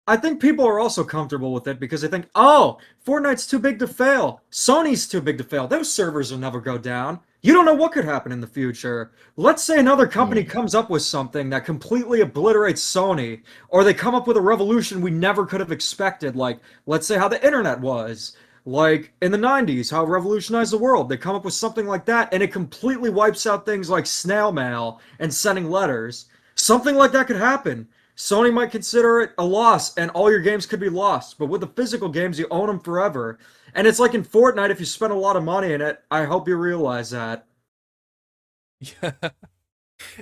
[SPEAKER 3] I think people are also comfortable with it because they think, oh, Fortnite's too big to fail. Sony's too big to fail. Those servers will never go down. You don't know what could happen in the future. Let's say another company
[SPEAKER 2] Mm.
[SPEAKER 3] comes up with something that completely obliterates Sony, or they come up with a revolution we never could have expected, like, let's say how the internet was. Like in the 90s, how it revolutionized the world. They come up with something like that, and it completely wipes out things like snail mail and sending letters. Something like that could happen. Sony might consider it a loss, and all your games could be lost. But with the physical games, you own them forever. And it's like in Fortnite, if you spend a lot of money in it, I hope you realize that.
[SPEAKER 1] yeah.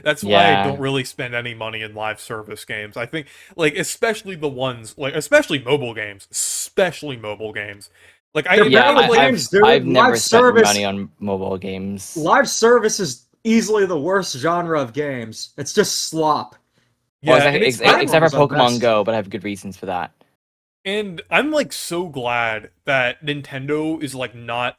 [SPEAKER 1] That's why I don't
[SPEAKER 2] Yeah.
[SPEAKER 1] really spend any money in live service games. I think, like, especially the ones, like, especially mobile games. Like,
[SPEAKER 3] They're
[SPEAKER 2] Yeah.
[SPEAKER 1] I
[SPEAKER 3] valid
[SPEAKER 1] like,
[SPEAKER 3] games, dude.
[SPEAKER 2] I've never spent money on mobile games.
[SPEAKER 3] Live service is easily the worst genre of games. It's just slop.
[SPEAKER 2] Well,
[SPEAKER 1] yeah, and it's, I,
[SPEAKER 2] except
[SPEAKER 3] Dynamos
[SPEAKER 2] for
[SPEAKER 3] are
[SPEAKER 2] Pokemon
[SPEAKER 3] best.
[SPEAKER 2] Go, but I have good reasons for that.
[SPEAKER 1] and I'm like so glad that Nintendo is like not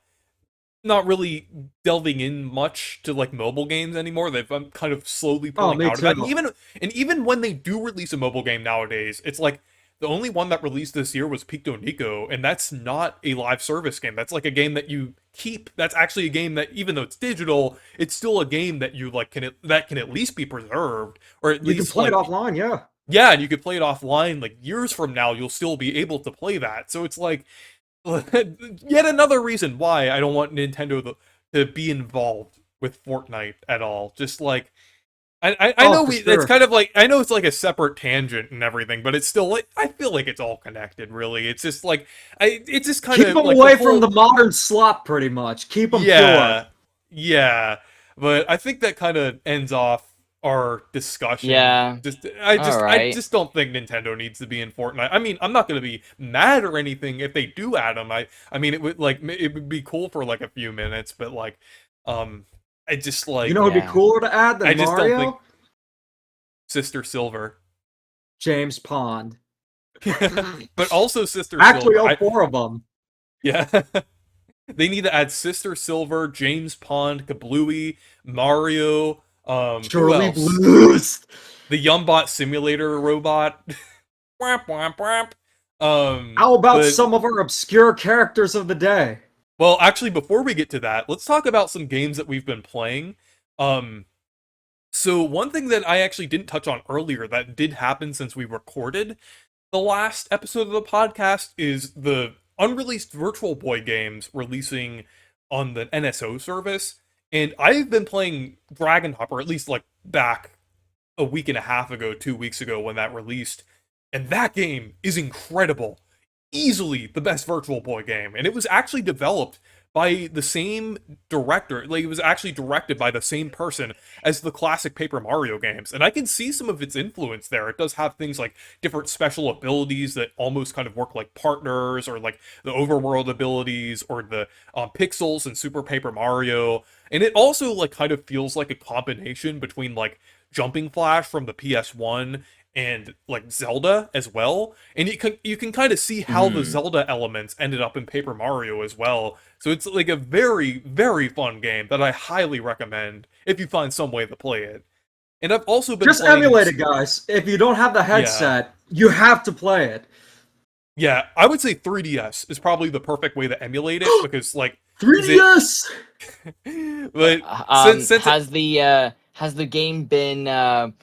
[SPEAKER 1] really delving in much to like mobile games anymore. They've kind of slowly
[SPEAKER 3] Oh,
[SPEAKER 1] pulling
[SPEAKER 3] me
[SPEAKER 1] out of that.
[SPEAKER 3] too.
[SPEAKER 1] And even when they do release a mobile game nowadays, it's like the only one that released this year was Picto Nico, and that's not a live service game. That's like a game that you keep. That's actually a game that even though it's digital, it's still a game that you like that can at least be prearbed or at
[SPEAKER 3] You can
[SPEAKER 1] least
[SPEAKER 3] play it
[SPEAKER 1] like
[SPEAKER 3] offline, yeah.
[SPEAKER 1] yeah, and you could play it offline like years from now you'll still be able to play that. So it's like yet another reason why I don't want Nintendo to be involved with Fortnite at all. Just like I
[SPEAKER 3] Oh,
[SPEAKER 1] know
[SPEAKER 3] for
[SPEAKER 1] it's
[SPEAKER 3] sure.
[SPEAKER 1] kind of like I know it's like a separate tangent and everything, but it's still like I feel like it's all connected. Really, it's just like it's just kind
[SPEAKER 3] Keep
[SPEAKER 1] of
[SPEAKER 3] them
[SPEAKER 1] like the
[SPEAKER 3] away from the
[SPEAKER 1] whole
[SPEAKER 3] modern slop, pretty much. Keep them pure.
[SPEAKER 1] yeah yeah. But I think that kind of ends off our discussion.
[SPEAKER 2] Yeah.
[SPEAKER 1] Just
[SPEAKER 2] All
[SPEAKER 1] I
[SPEAKER 2] right.
[SPEAKER 1] just don't think Nintendo needs to be in Fortnite. I mean, I'm not gonna be mad or anything if they do add them. I mean, it would like it would be cool for like a few minutes, but like, um, I just
[SPEAKER 3] You
[SPEAKER 1] like
[SPEAKER 3] know what'd be
[SPEAKER 2] Yeah.
[SPEAKER 3] cooler to add
[SPEAKER 1] I
[SPEAKER 3] than
[SPEAKER 1] just don't think
[SPEAKER 3] Mario?
[SPEAKER 1] Sister Silver.
[SPEAKER 3] James Pond.
[SPEAKER 1] But also Sister
[SPEAKER 3] Actually,
[SPEAKER 1] Silver.
[SPEAKER 3] all four of them.
[SPEAKER 1] Yeah. They need to add Sister Silver, James Pond, Kablooey, Mario, who
[SPEAKER 3] Shirley
[SPEAKER 1] else?
[SPEAKER 3] Blues.
[SPEAKER 1] The Yumbot simulator robot. Whap, whap, whap.
[SPEAKER 3] How about
[SPEAKER 1] But
[SPEAKER 3] some of our obscure characters of the day?
[SPEAKER 1] well, actually, before we get to that, let's talk about some games that we've been playing. Um, so one thing that I actually didn't touch on earlier that did happen since we recorded the last episode of the podcast is the unreleased Virtual Boy games releasing on the NSO service. And I've been playing Dragon Hop, or at least like back a week and a half ago, 2 weeks ago when that released. And that game is incredible. Easily the best Virtual Boy game. And it was actually developed by the same director. Like, it was actually directed by the same person as the classic Paper Mario games. And I can see some of its influence there. It does have things like different special abilities that almost kind of work like partners, or like the overworld abilities, or the pixels in Super Paper Mario. And it also like kind of feels like a combination between like Jumping Flash from the PS1 and like Zelda as well. And you can kind of see how the
[SPEAKER 2] Mhm.
[SPEAKER 1] Zelda elements ended up in Paper Mario as well. So it's like a very, very fun game that I highly recommend if you find some way to play it. And I've also been
[SPEAKER 3] Just
[SPEAKER 1] playing,
[SPEAKER 3] emulate it, guys. If you don't have the
[SPEAKER 1] yeah,
[SPEAKER 3] headset, you have to play it.
[SPEAKER 1] yeah, I would say 3DS is probably the perfect way to emulate it because like, is it,
[SPEAKER 3] 3DS!
[SPEAKER 1] but since it,
[SPEAKER 2] Has the game been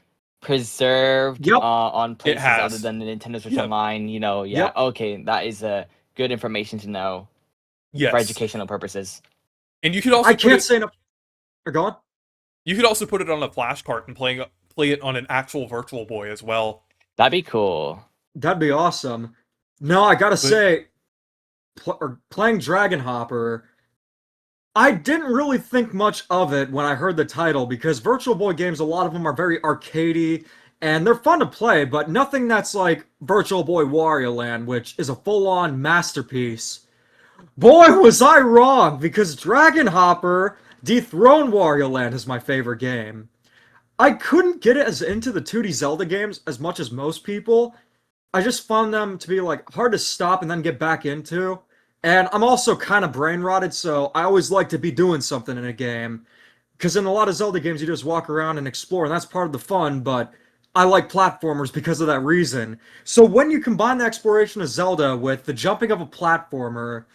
[SPEAKER 2] preserved
[SPEAKER 3] Yep,
[SPEAKER 2] on
[SPEAKER 1] it
[SPEAKER 2] places other
[SPEAKER 1] has,
[SPEAKER 2] than the Nintendo Switch
[SPEAKER 1] yep,
[SPEAKER 2] Online? You know, yeah.
[SPEAKER 3] yep.
[SPEAKER 2] Okay, that is good information to know for
[SPEAKER 1] yes,
[SPEAKER 2] educational purposes.
[SPEAKER 1] and you could
[SPEAKER 3] I
[SPEAKER 1] also put
[SPEAKER 3] can't
[SPEAKER 1] it,
[SPEAKER 3] say enough. Go on.
[SPEAKER 1] you could also put it on a flash cart and play it on an actual Virtual Boy as well.
[SPEAKER 2] That'd be cool.
[SPEAKER 3] That'd be awesome. No, I gotta
[SPEAKER 1] But
[SPEAKER 3] say, playing Dragon Hopper, I didn't really think much of it when I heard the title because Virtual Boy games, a lot of them are very arcadey and they're fun to play, but nothing that's like Virtual Boy Wario Land, which is a full-on masterpiece. Boy, was I wrong because Dragon Hopper dethroned Wario Land as my favorite game. I couldn't get it as into the 2D Zelda games as much as most people. I just found them to be like hard to stop and then get back into. And I'm also kind of brain rotted, so I always like to be doing something in a game. Because in a lot of Zelda games, you just walk around and explore, and that's part of the fun, but I like platformers because of that reason. So when you combine the exploration of Zelda with the jumping of a platformer,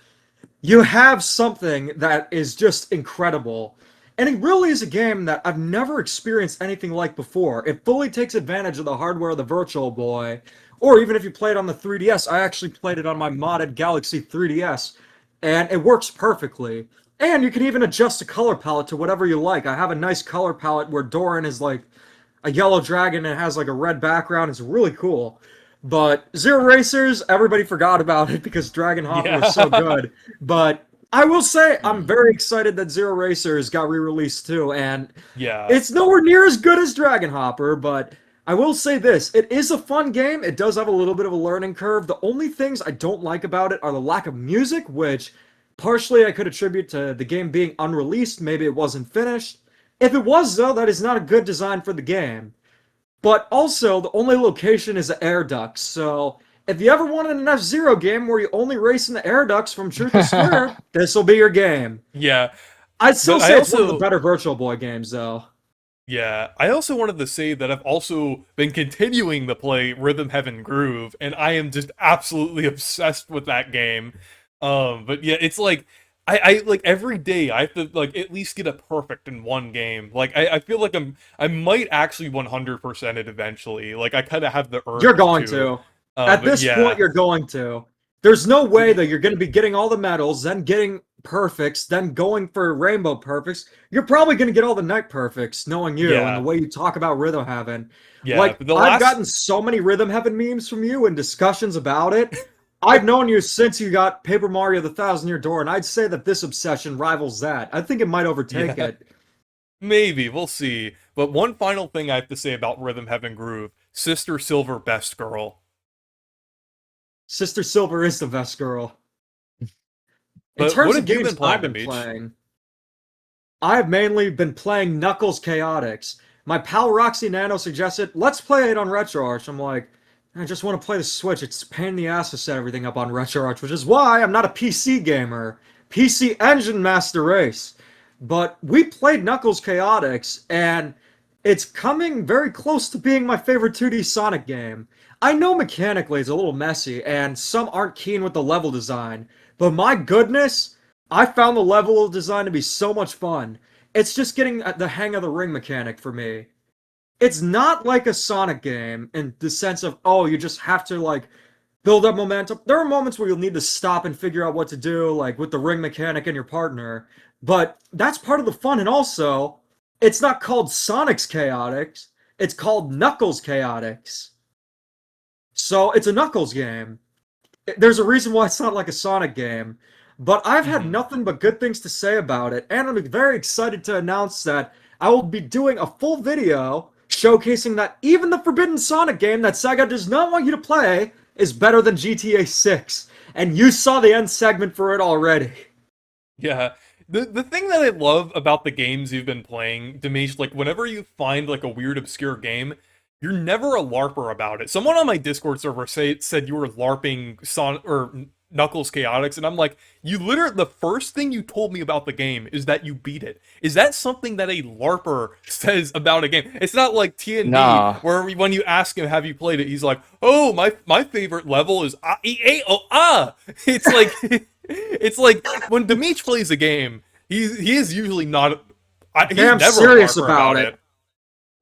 [SPEAKER 3] you have something that is just incredible. And it really is a game that I've never experienced anything like before. It fully takes advantage of the hardware of the Virtual Boy, or even if you play it on the 3DS, I actually played it on my modded Galaxy 3DS, and it works perfectly. And you can even adjust the color palette to whatever you like. I have a nice color palette where Doran is like a yellow dragon and it has like a red background. It's really cool. But Zero Racers, everybody forgot about it because Dragon Hopper was so
[SPEAKER 1] yeah,
[SPEAKER 3] good. But I will say I'm
[SPEAKER 2] Hmm.
[SPEAKER 3] very excited that Zero Racers got re-released too, and
[SPEAKER 1] yeah,
[SPEAKER 3] it's nowhere near as good as Dragon Hopper, but I will say this, it is a fun game. It does have a little bit of a learning curve. The only things I don't like about it are the lack of music, which partially I could attribute to the game being unreleased. Maybe it wasn't finished. If it was, though, that is not a good design for the game. But also, the only location is the air ducts, so if you ever wanted an F-Zero game where you only race in the air ducts from Truth or Square, this will be your game.
[SPEAKER 1] yeah.
[SPEAKER 3] I'd still
[SPEAKER 1] But I
[SPEAKER 3] say it's one of the
[SPEAKER 1] also,
[SPEAKER 3] better Virtual Boy games, though.
[SPEAKER 1] yeah, I also wanted to say that I've also been continuing to play Rhythm Heaven Groove, and I am just absolutely obsessed with that game. But yeah, it's like I like every day I have to like at least get a perfect in one game. Like I feel like I might actually 100% it eventually. Like I kind of have the
[SPEAKER 3] You're
[SPEAKER 1] urge
[SPEAKER 3] going
[SPEAKER 1] to.
[SPEAKER 3] to. At
[SPEAKER 1] But
[SPEAKER 3] this point,
[SPEAKER 1] yeah,
[SPEAKER 3] you're going to. There's no way that you're going to be getting all the medals, then getting perfects, then going for rainbow perfects. You're probably going to get all the night perfects, knowing you and the
[SPEAKER 1] yeah,
[SPEAKER 3] way you talk about Rhythm Heaven.
[SPEAKER 1] yeah.
[SPEAKER 3] Like,
[SPEAKER 1] But the
[SPEAKER 3] I've
[SPEAKER 1] last
[SPEAKER 3] gotten so many Rhythm Heaven memes from you and discussions about it. I've known you since you got Paper Mario the Thousand Year Door, and I'd say that this obsession rivals that. I think it might overtake
[SPEAKER 1] yeah.
[SPEAKER 3] it.
[SPEAKER 1] Maybe, we'll see. But one final thing I have to say about Rhythm Heaven Groove, Sister Silver Best Girl.
[SPEAKER 3] Sister Silver is the best girl. In
[SPEAKER 1] But what
[SPEAKER 3] terms of
[SPEAKER 1] have you
[SPEAKER 3] games
[SPEAKER 1] been
[SPEAKER 3] I've
[SPEAKER 1] playing,
[SPEAKER 3] been
[SPEAKER 1] Demeach?
[SPEAKER 3] playing, I've mainly been playing Knuckles Chaotix. My pal Roxy Nano suggested, let's play it on RetroArch. I'm like, I just want to play the Switch. It's a pain in the ass to set everything up on RetroArch, which is why I'm not a PC gamer. PC Engine Master Race. But we played Knuckles Chaotix, and it's coming very close to being my favorite 2D Sonic game. I know mechanically it's a little messy, and some aren't keen with the level design, but my goodness, I found the level design to be so much fun. It's just getting the hang of the ring mechanic for me. It's not like a Sonic game in the sense of, oh, you just have to like build up momentum. There are moments where you'll need to stop and figure out what to do, like with the ring mechanic and your partner. But that's part of the fun, and also, it's not called Sonic's Chaotix, it's called Knuckles Chaotix. So it's a Knuckles game. There's a reason why it's not like a Sonic game. But I've had
[SPEAKER 1] Hmm.
[SPEAKER 3] nothing but good things to say about it, and I'm very excited to announce that I will be doing a full video showcasing that even the Forbidden Sonic game that Sega does not want you to play is better than GTA 6. And you saw the end segment for it already.
[SPEAKER 1] Yeah. The thing that I love about the games you've been playing, Demesh, like whenever you find like a weird obscure game, you're never a LARPer about it. Someone on my Discord server said you were LARPing Knuckles Chaotix, and I'm like, you literally the first thing you told me about the game is that you beat it. Is that something that a LARPer says about a game? It's not like TND
[SPEAKER 2] No.
[SPEAKER 1] where when you ask him, "Have you played it?" He's like, "Oh, my favorite level is ah, e, a, o, ah." It's like it's like when Demeach plays a game, he is usually not. He's
[SPEAKER 3] Damn
[SPEAKER 1] never a
[SPEAKER 3] serious
[SPEAKER 1] LARPer
[SPEAKER 3] about
[SPEAKER 1] about
[SPEAKER 3] it.
[SPEAKER 1] it.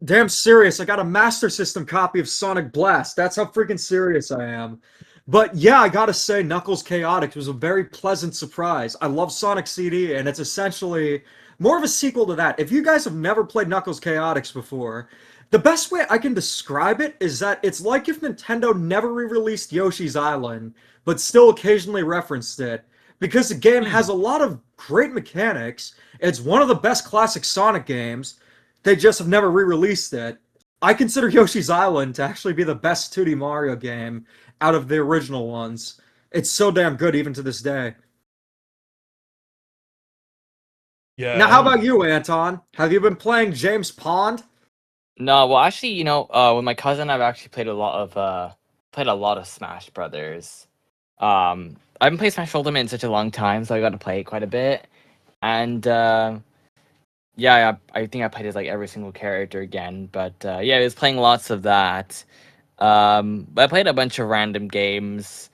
[SPEAKER 3] Damn serious. I got a Master System copy of Sonic Blast. That's how freaking serious I am. But yeah, I gotta say, Knuckles Chaotix was a very pleasant surprise. I love Sonic CD, and it's essentially more of a sequel to that. If you guys have never played Knuckles Chaotix before, the best way I can describe it is that it's like if Nintendo never re-released Yoshi's Island, but still occasionally referenced it. Because the game
[SPEAKER 1] Hmm.
[SPEAKER 3] has a lot of great mechanics. It's one of the best classic Sonic games. They just have never re-released it. I consider Yoshi's Island to actually be the best 2D Mario game out of the original ones. It's so damn good even to this day. Now,
[SPEAKER 1] Yeah.
[SPEAKER 3] how about you, Anton? Have you been playing James Pond?
[SPEAKER 2] No, well, actually, with my cousin, I've actually played a lot of Smash Brothers. I haven't played Smash Ultimate in such a long time, so I got to play it quite a bit. And yeah, I think I played as like every single character again. But yeah, I was playing lots of that. But I played a bunch of random games.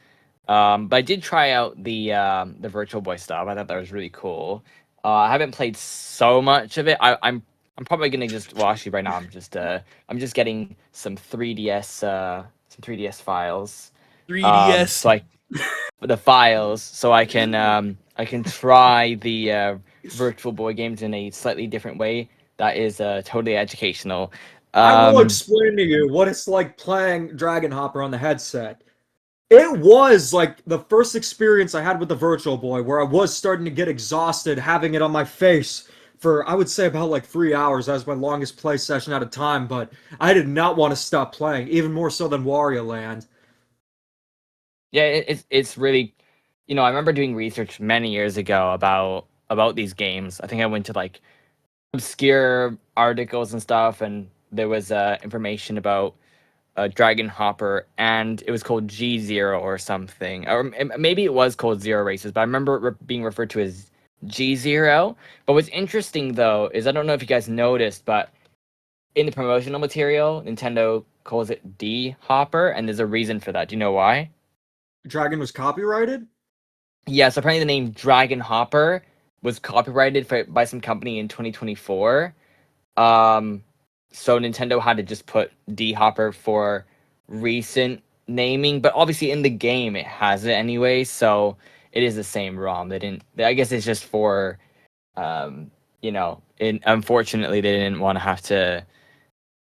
[SPEAKER 2] But I did try out the Virtual Boy stuff. I thought that was really cool. I haven't played so much of it. I'm probably gonna just well actually right now I'm just getting some 3DS files.
[SPEAKER 1] 3DS.
[SPEAKER 2] So I the files so I can try the Virtual Boy games in a slightly different way that is totally educational.
[SPEAKER 3] I will
[SPEAKER 2] Um,
[SPEAKER 3] explain to you what it's like playing Dragon Hopper on the headset. It was like the first experience I had with the Virtual Boy where I was starting to get exhausted having it on my face for I would say about like 3 hours. That was my longest play session at a time, but I did not want to stop playing, even more so than Wario Land.
[SPEAKER 2] yeah, it's really, I remember doing research many years ago about these games. I think I went to like obscure articles and stuff, and there was information about Dragon Hopper, and it was called G0 or something, or maybe it was called Zero Races, but I remember it being referred to as G0. But what's interesting though is I don't know if you guys noticed, but in the promotional material, Nintendo calls it D Hopper, and there's a reason for that. Do you know why?
[SPEAKER 3] Dragon was copyrighted?
[SPEAKER 2] Yes, apparently the name Dragon Hopper was copyrighted by some company in 2024. Um, so Nintendo had to just put D Hopper for recent naming, but obviously in the game it has it anyway, so it is the same ROM. They didn't. I guess it's just for, unfortunately they didn't want to have to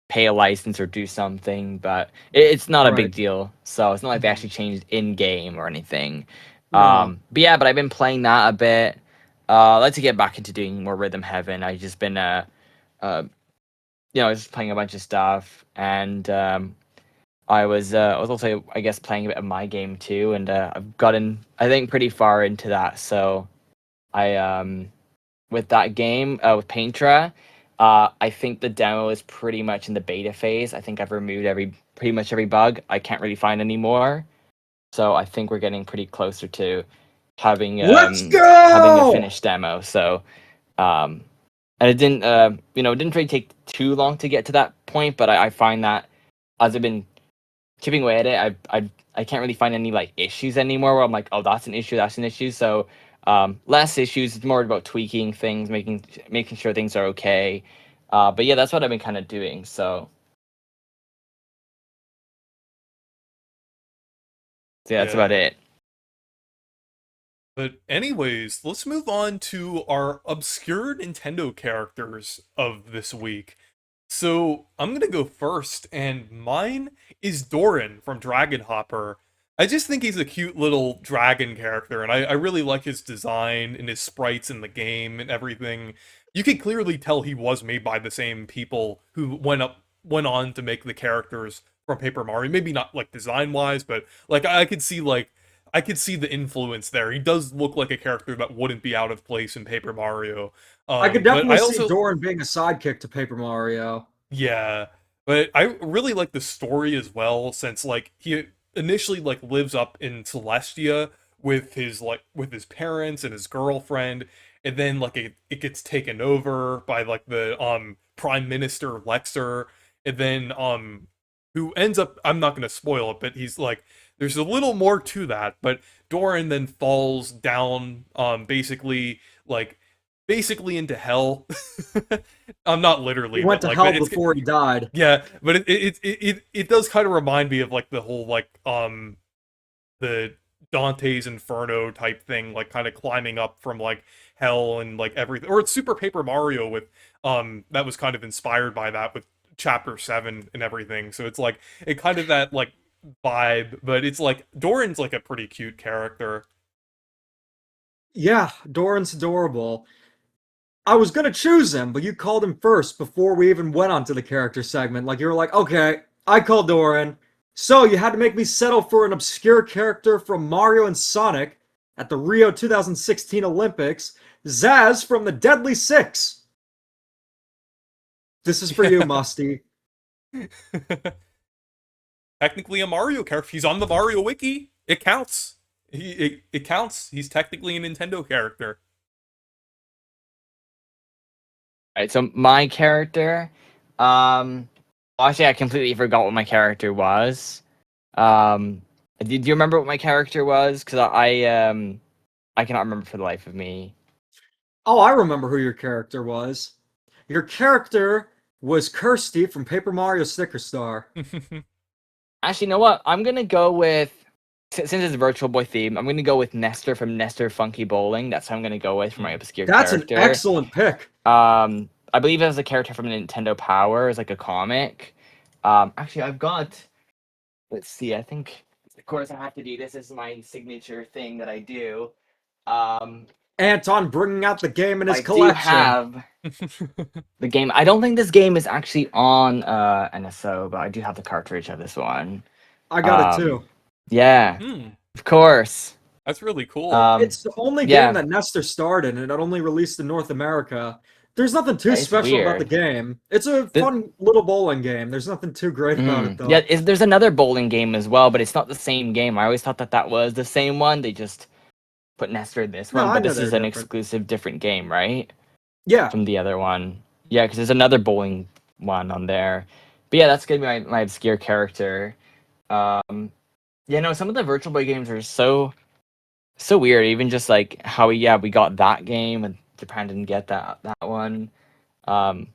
[SPEAKER 2] pay a license or do something, but it's not a big
[SPEAKER 3] Right.
[SPEAKER 2] deal. So it's not like they
[SPEAKER 3] Mhm.
[SPEAKER 2] actually changed in game or anything.
[SPEAKER 3] Yeah.
[SPEAKER 2] But yeah, but I've been playing that a bit. I'd like to get back into doing more Rhythm Heaven. I've just been uh just playing a bunch of stuff, and I was also I guess playing a bit of my game too, and I've gotten I think pretty far into that. So I with that game with Paintra, I think the demo is pretty much in the beta phase. I think I've removed pretty much every bug. I can't really find any more. So I think we're getting pretty closer to
[SPEAKER 3] Let's
[SPEAKER 2] having a
[SPEAKER 3] go!
[SPEAKER 2] finished demo. So and it didn't it didn't really take too long to get to that point, but I find that as I've been chipping away at it, I can't really find any like issues anymore where I'm like, oh, that's an issue. So less issues. It's more about tweaking things, making sure things are okay. But yeah, that's what I've been kind of doing. So yeah, that's about
[SPEAKER 1] Yeah.
[SPEAKER 2] it.
[SPEAKER 1] But anyways, let's move on to our obscure Nintendo characters of this week. So I'm gonna go first, and mine is Doran from Dragon Hopper. I just think he's a cute little dragon character, and I really like his design and his sprites in the game and everything. You can clearly tell he was made by the same people who went on to make the characters from Paper Mario. Maybe not like design wise, but like I could see the influence there. He does look like a character that wouldn't be out of place in Paper Mario.
[SPEAKER 3] I could
[SPEAKER 1] But
[SPEAKER 3] definitely
[SPEAKER 1] I
[SPEAKER 3] see
[SPEAKER 1] also
[SPEAKER 3] Doran being a sidekick to Paper Mario.
[SPEAKER 1] yeah, but I really like the story as well, since like he initially like lives up in Celestia with his parents and his girlfriend, and then like it gets taken over by like the Prime Minister Lexer, and then who ends up, I'm not gonna spoil it, but he's like there's a little more to that, but Doran then falls down basically into hell. I'm not
[SPEAKER 3] He
[SPEAKER 1] literally,
[SPEAKER 3] went
[SPEAKER 1] but
[SPEAKER 3] to
[SPEAKER 1] like,
[SPEAKER 3] hell
[SPEAKER 1] but it's
[SPEAKER 3] before he died.
[SPEAKER 1] yeah, but it does kind of remind me of like the whole like the Dante's Inferno type thing, like kind of climbing up from like hell and like everything, or it's Super Paper Mario with that was kind of inspired by that with Chapter 7 and everything. So it's like it kind of that like vibe, but it's like Doran's like a pretty cute character.
[SPEAKER 3] Yeah, Doran's adorable. I was gonna choose him, but you called him first before we even went on to the character segment. Like you were like, okay, I called Doran. So you had to make me settle for an obscure character from Mario and Sonic at the Rio 2016 Olympics, Zaz from the Deadly Six. This is for you,
[SPEAKER 1] Yeah.
[SPEAKER 3] Musty.
[SPEAKER 1] Technically a Mario character. He's on the Mario wiki. It counts. It counts. He's technically a Nintendo character.
[SPEAKER 2] Right, so my character, actually, I completely forgot what my character was. Did you remember what my character was? Because I cannot remember for the life of me.
[SPEAKER 3] Oh, I remember who your character was. Your character was Kirsty from Paper Mario Sticker Star.
[SPEAKER 2] Actually, you know what? I'm gonna go with since it's a Virtual Boy theme. I'm gonna go with Nestor from Nestor Funky Bowling. That's who I'm gonna go with for my obscure
[SPEAKER 3] That's an
[SPEAKER 2] character.
[SPEAKER 3] excellent pick.
[SPEAKER 2] I believe it was a character from Nintendo Power. It's like a comic. Actually, I've got. Let's see. I think, of course, I have to do this. This is my signature thing that I do.
[SPEAKER 3] Anton bringing out the game in his
[SPEAKER 2] I do
[SPEAKER 3] collection.
[SPEAKER 2] have the game. I don't think this game is actually on NSO, but I do have the cartridge of this one.
[SPEAKER 3] I got it too.
[SPEAKER 2] Yeah, of course.
[SPEAKER 1] That's really cool.
[SPEAKER 3] It's the only game that Nestor starred in, and it only released in North America. There's nothing too special about the game. It's a fun little bowling game. There's nothing too great about it, though.
[SPEAKER 2] Yeah, there's another bowling game as well, but it's not the same game. I always thought that was the same one. They just put Nestor in this one, but this is an exclusive different game, right?
[SPEAKER 3] Yeah.
[SPEAKER 2] From the other one. Yeah, because there's another bowling one on there. But yeah, that's gonna be my obscure character. Yeah, no, some of the Virtual Boy games are so weird. Even just like how we got that game and Japan didn't get that one. But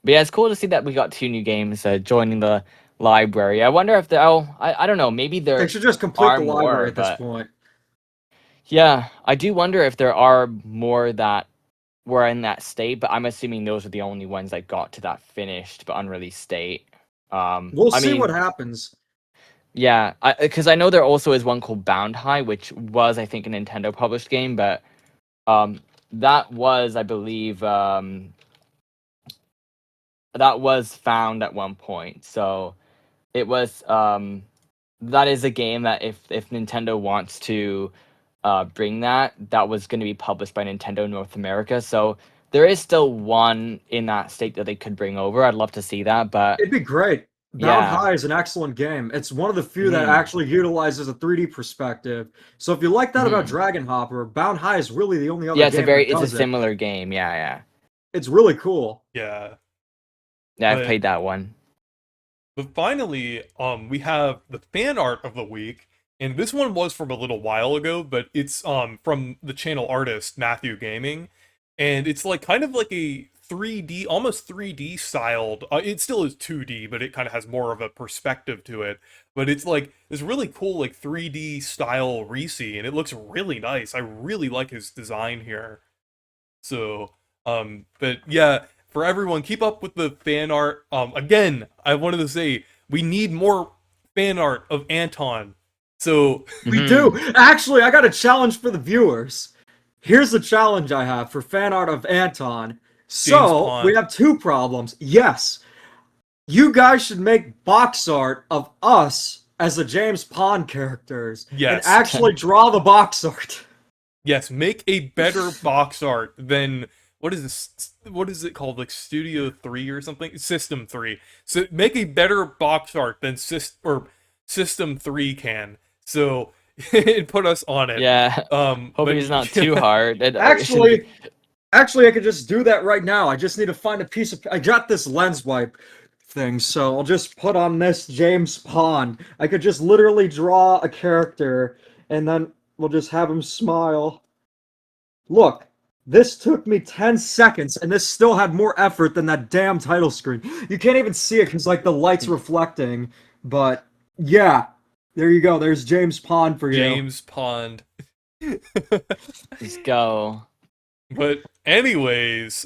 [SPEAKER 2] yeah, it's cool to see that we got 2 new games joining the library. I wonder if I don't know, maybe
[SPEAKER 3] they should just complete the library at this point.
[SPEAKER 2] Yeah, I do wonder if there are more that were in that state, but I'm assuming those are the only ones that got to that finished but unreleased state.
[SPEAKER 3] We'll see what happens.
[SPEAKER 2] Yeah, because I know there also is one called Bound High, which was, I think, a Nintendo published game, but that was, I believe, that was found at one point. So it was that is a game that if Nintendo wants to bring that was going to be published by Nintendo North America. So there is still one in that state that they could bring over. I'd love to see that, but
[SPEAKER 3] It'd be great. Bound
[SPEAKER 2] yeah.
[SPEAKER 3] High is an excellent game. It's one of the few that
[SPEAKER 2] Mhm.
[SPEAKER 3] actually utilizes a 3D perspective. So if you like that about
[SPEAKER 2] Mhm.
[SPEAKER 3] Dragon Hopper, Bound High is really the only other
[SPEAKER 2] Yeah, it's a
[SPEAKER 3] game that
[SPEAKER 2] it's a
[SPEAKER 3] does it.
[SPEAKER 2] similar game. Yeah, yeah.
[SPEAKER 3] It's really cool.
[SPEAKER 1] Yeah.
[SPEAKER 2] Yeah, I've
[SPEAKER 1] But
[SPEAKER 2] played that one.
[SPEAKER 1] But finally, we have the fan art of the week, and this one was from a little while ago, but it's from the channel artist Matthew Gaming, and it's like kind of like a 3D, almost 3D styled. It still is 2D, but it kind of has more of a perspective to it. But it's like this really cool like 3D style Reese, and it looks really nice. I really like his design here. So, but yeah, for everyone, keep up with the fan art. Again, I wanted to say we need more fan art of Anton. So,
[SPEAKER 3] We
[SPEAKER 2] Mhm.
[SPEAKER 3] do. Actually, I got a challenge for the viewers. Here's the challenge I have for fan art of Anton.
[SPEAKER 1] James
[SPEAKER 3] So, we
[SPEAKER 1] Pond,
[SPEAKER 3] have two problems. Yes, you guys should make box art of us as the James Pond characters and
[SPEAKER 1] yes,
[SPEAKER 3] actually draw the box art.
[SPEAKER 1] yes, make a better box art than what is this? What is it called? Like Studio 3 or something? System 3. So make a better box art than System 3 can. So it put us on it.
[SPEAKER 2] Yeah.
[SPEAKER 1] But
[SPEAKER 2] Hoping it's not too hard. It shouldn't be.
[SPEAKER 3] Actually, actually, I could just do that right now. I just need to find a piece of. I got this lens wipe thing, so I'll just put on this James Pond. I could just literally draw a character, and then we'll just have him smile. Look, this took me 10 seconds, and this still had more effort than that damn title screen. You can't even see it because, like, the light's reflecting, but yeah, there you go. There's James Pond for you.
[SPEAKER 1] James Pond.
[SPEAKER 2] Let's go.
[SPEAKER 1] But anyways,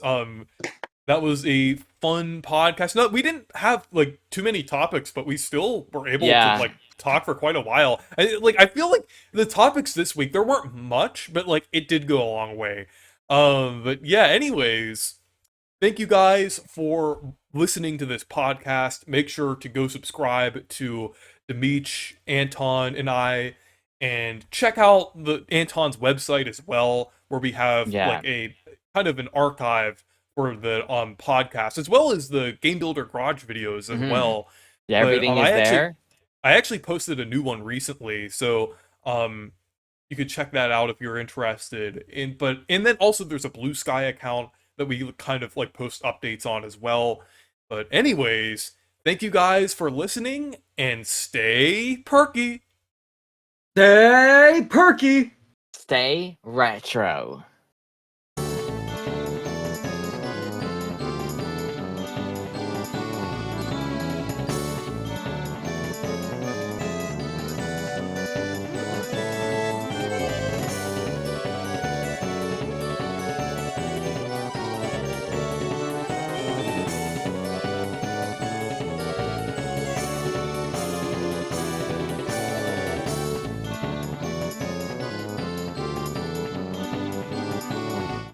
[SPEAKER 1] that was a fun podcast. No, we didn't have like too many topics, but we still were able to
[SPEAKER 2] Yeah.
[SPEAKER 1] like talk for quite a while. I feel like the topics this week there weren't much, but like it did go a long way. But yeah, anyways, thank you guys for listening to this podcast. Make sure to go subscribe to Demeech, Anton, and I, and check out the Anton's website as well, where we have
[SPEAKER 2] Yeah.
[SPEAKER 1] like a kind of an archive for the podcast, as well as the Game Builder Garage videos as
[SPEAKER 2] Mhm.
[SPEAKER 1] well.
[SPEAKER 2] Yeah,
[SPEAKER 1] But
[SPEAKER 2] everything is there.
[SPEAKER 1] I actually posted a new one recently, so you could check that out if you're interested. And then also there's a Blue Sky account that we kind of like post updates on as well. But anyways, thank you guys for listening and stay perky.
[SPEAKER 3] Stay perky!
[SPEAKER 2] Stay retro.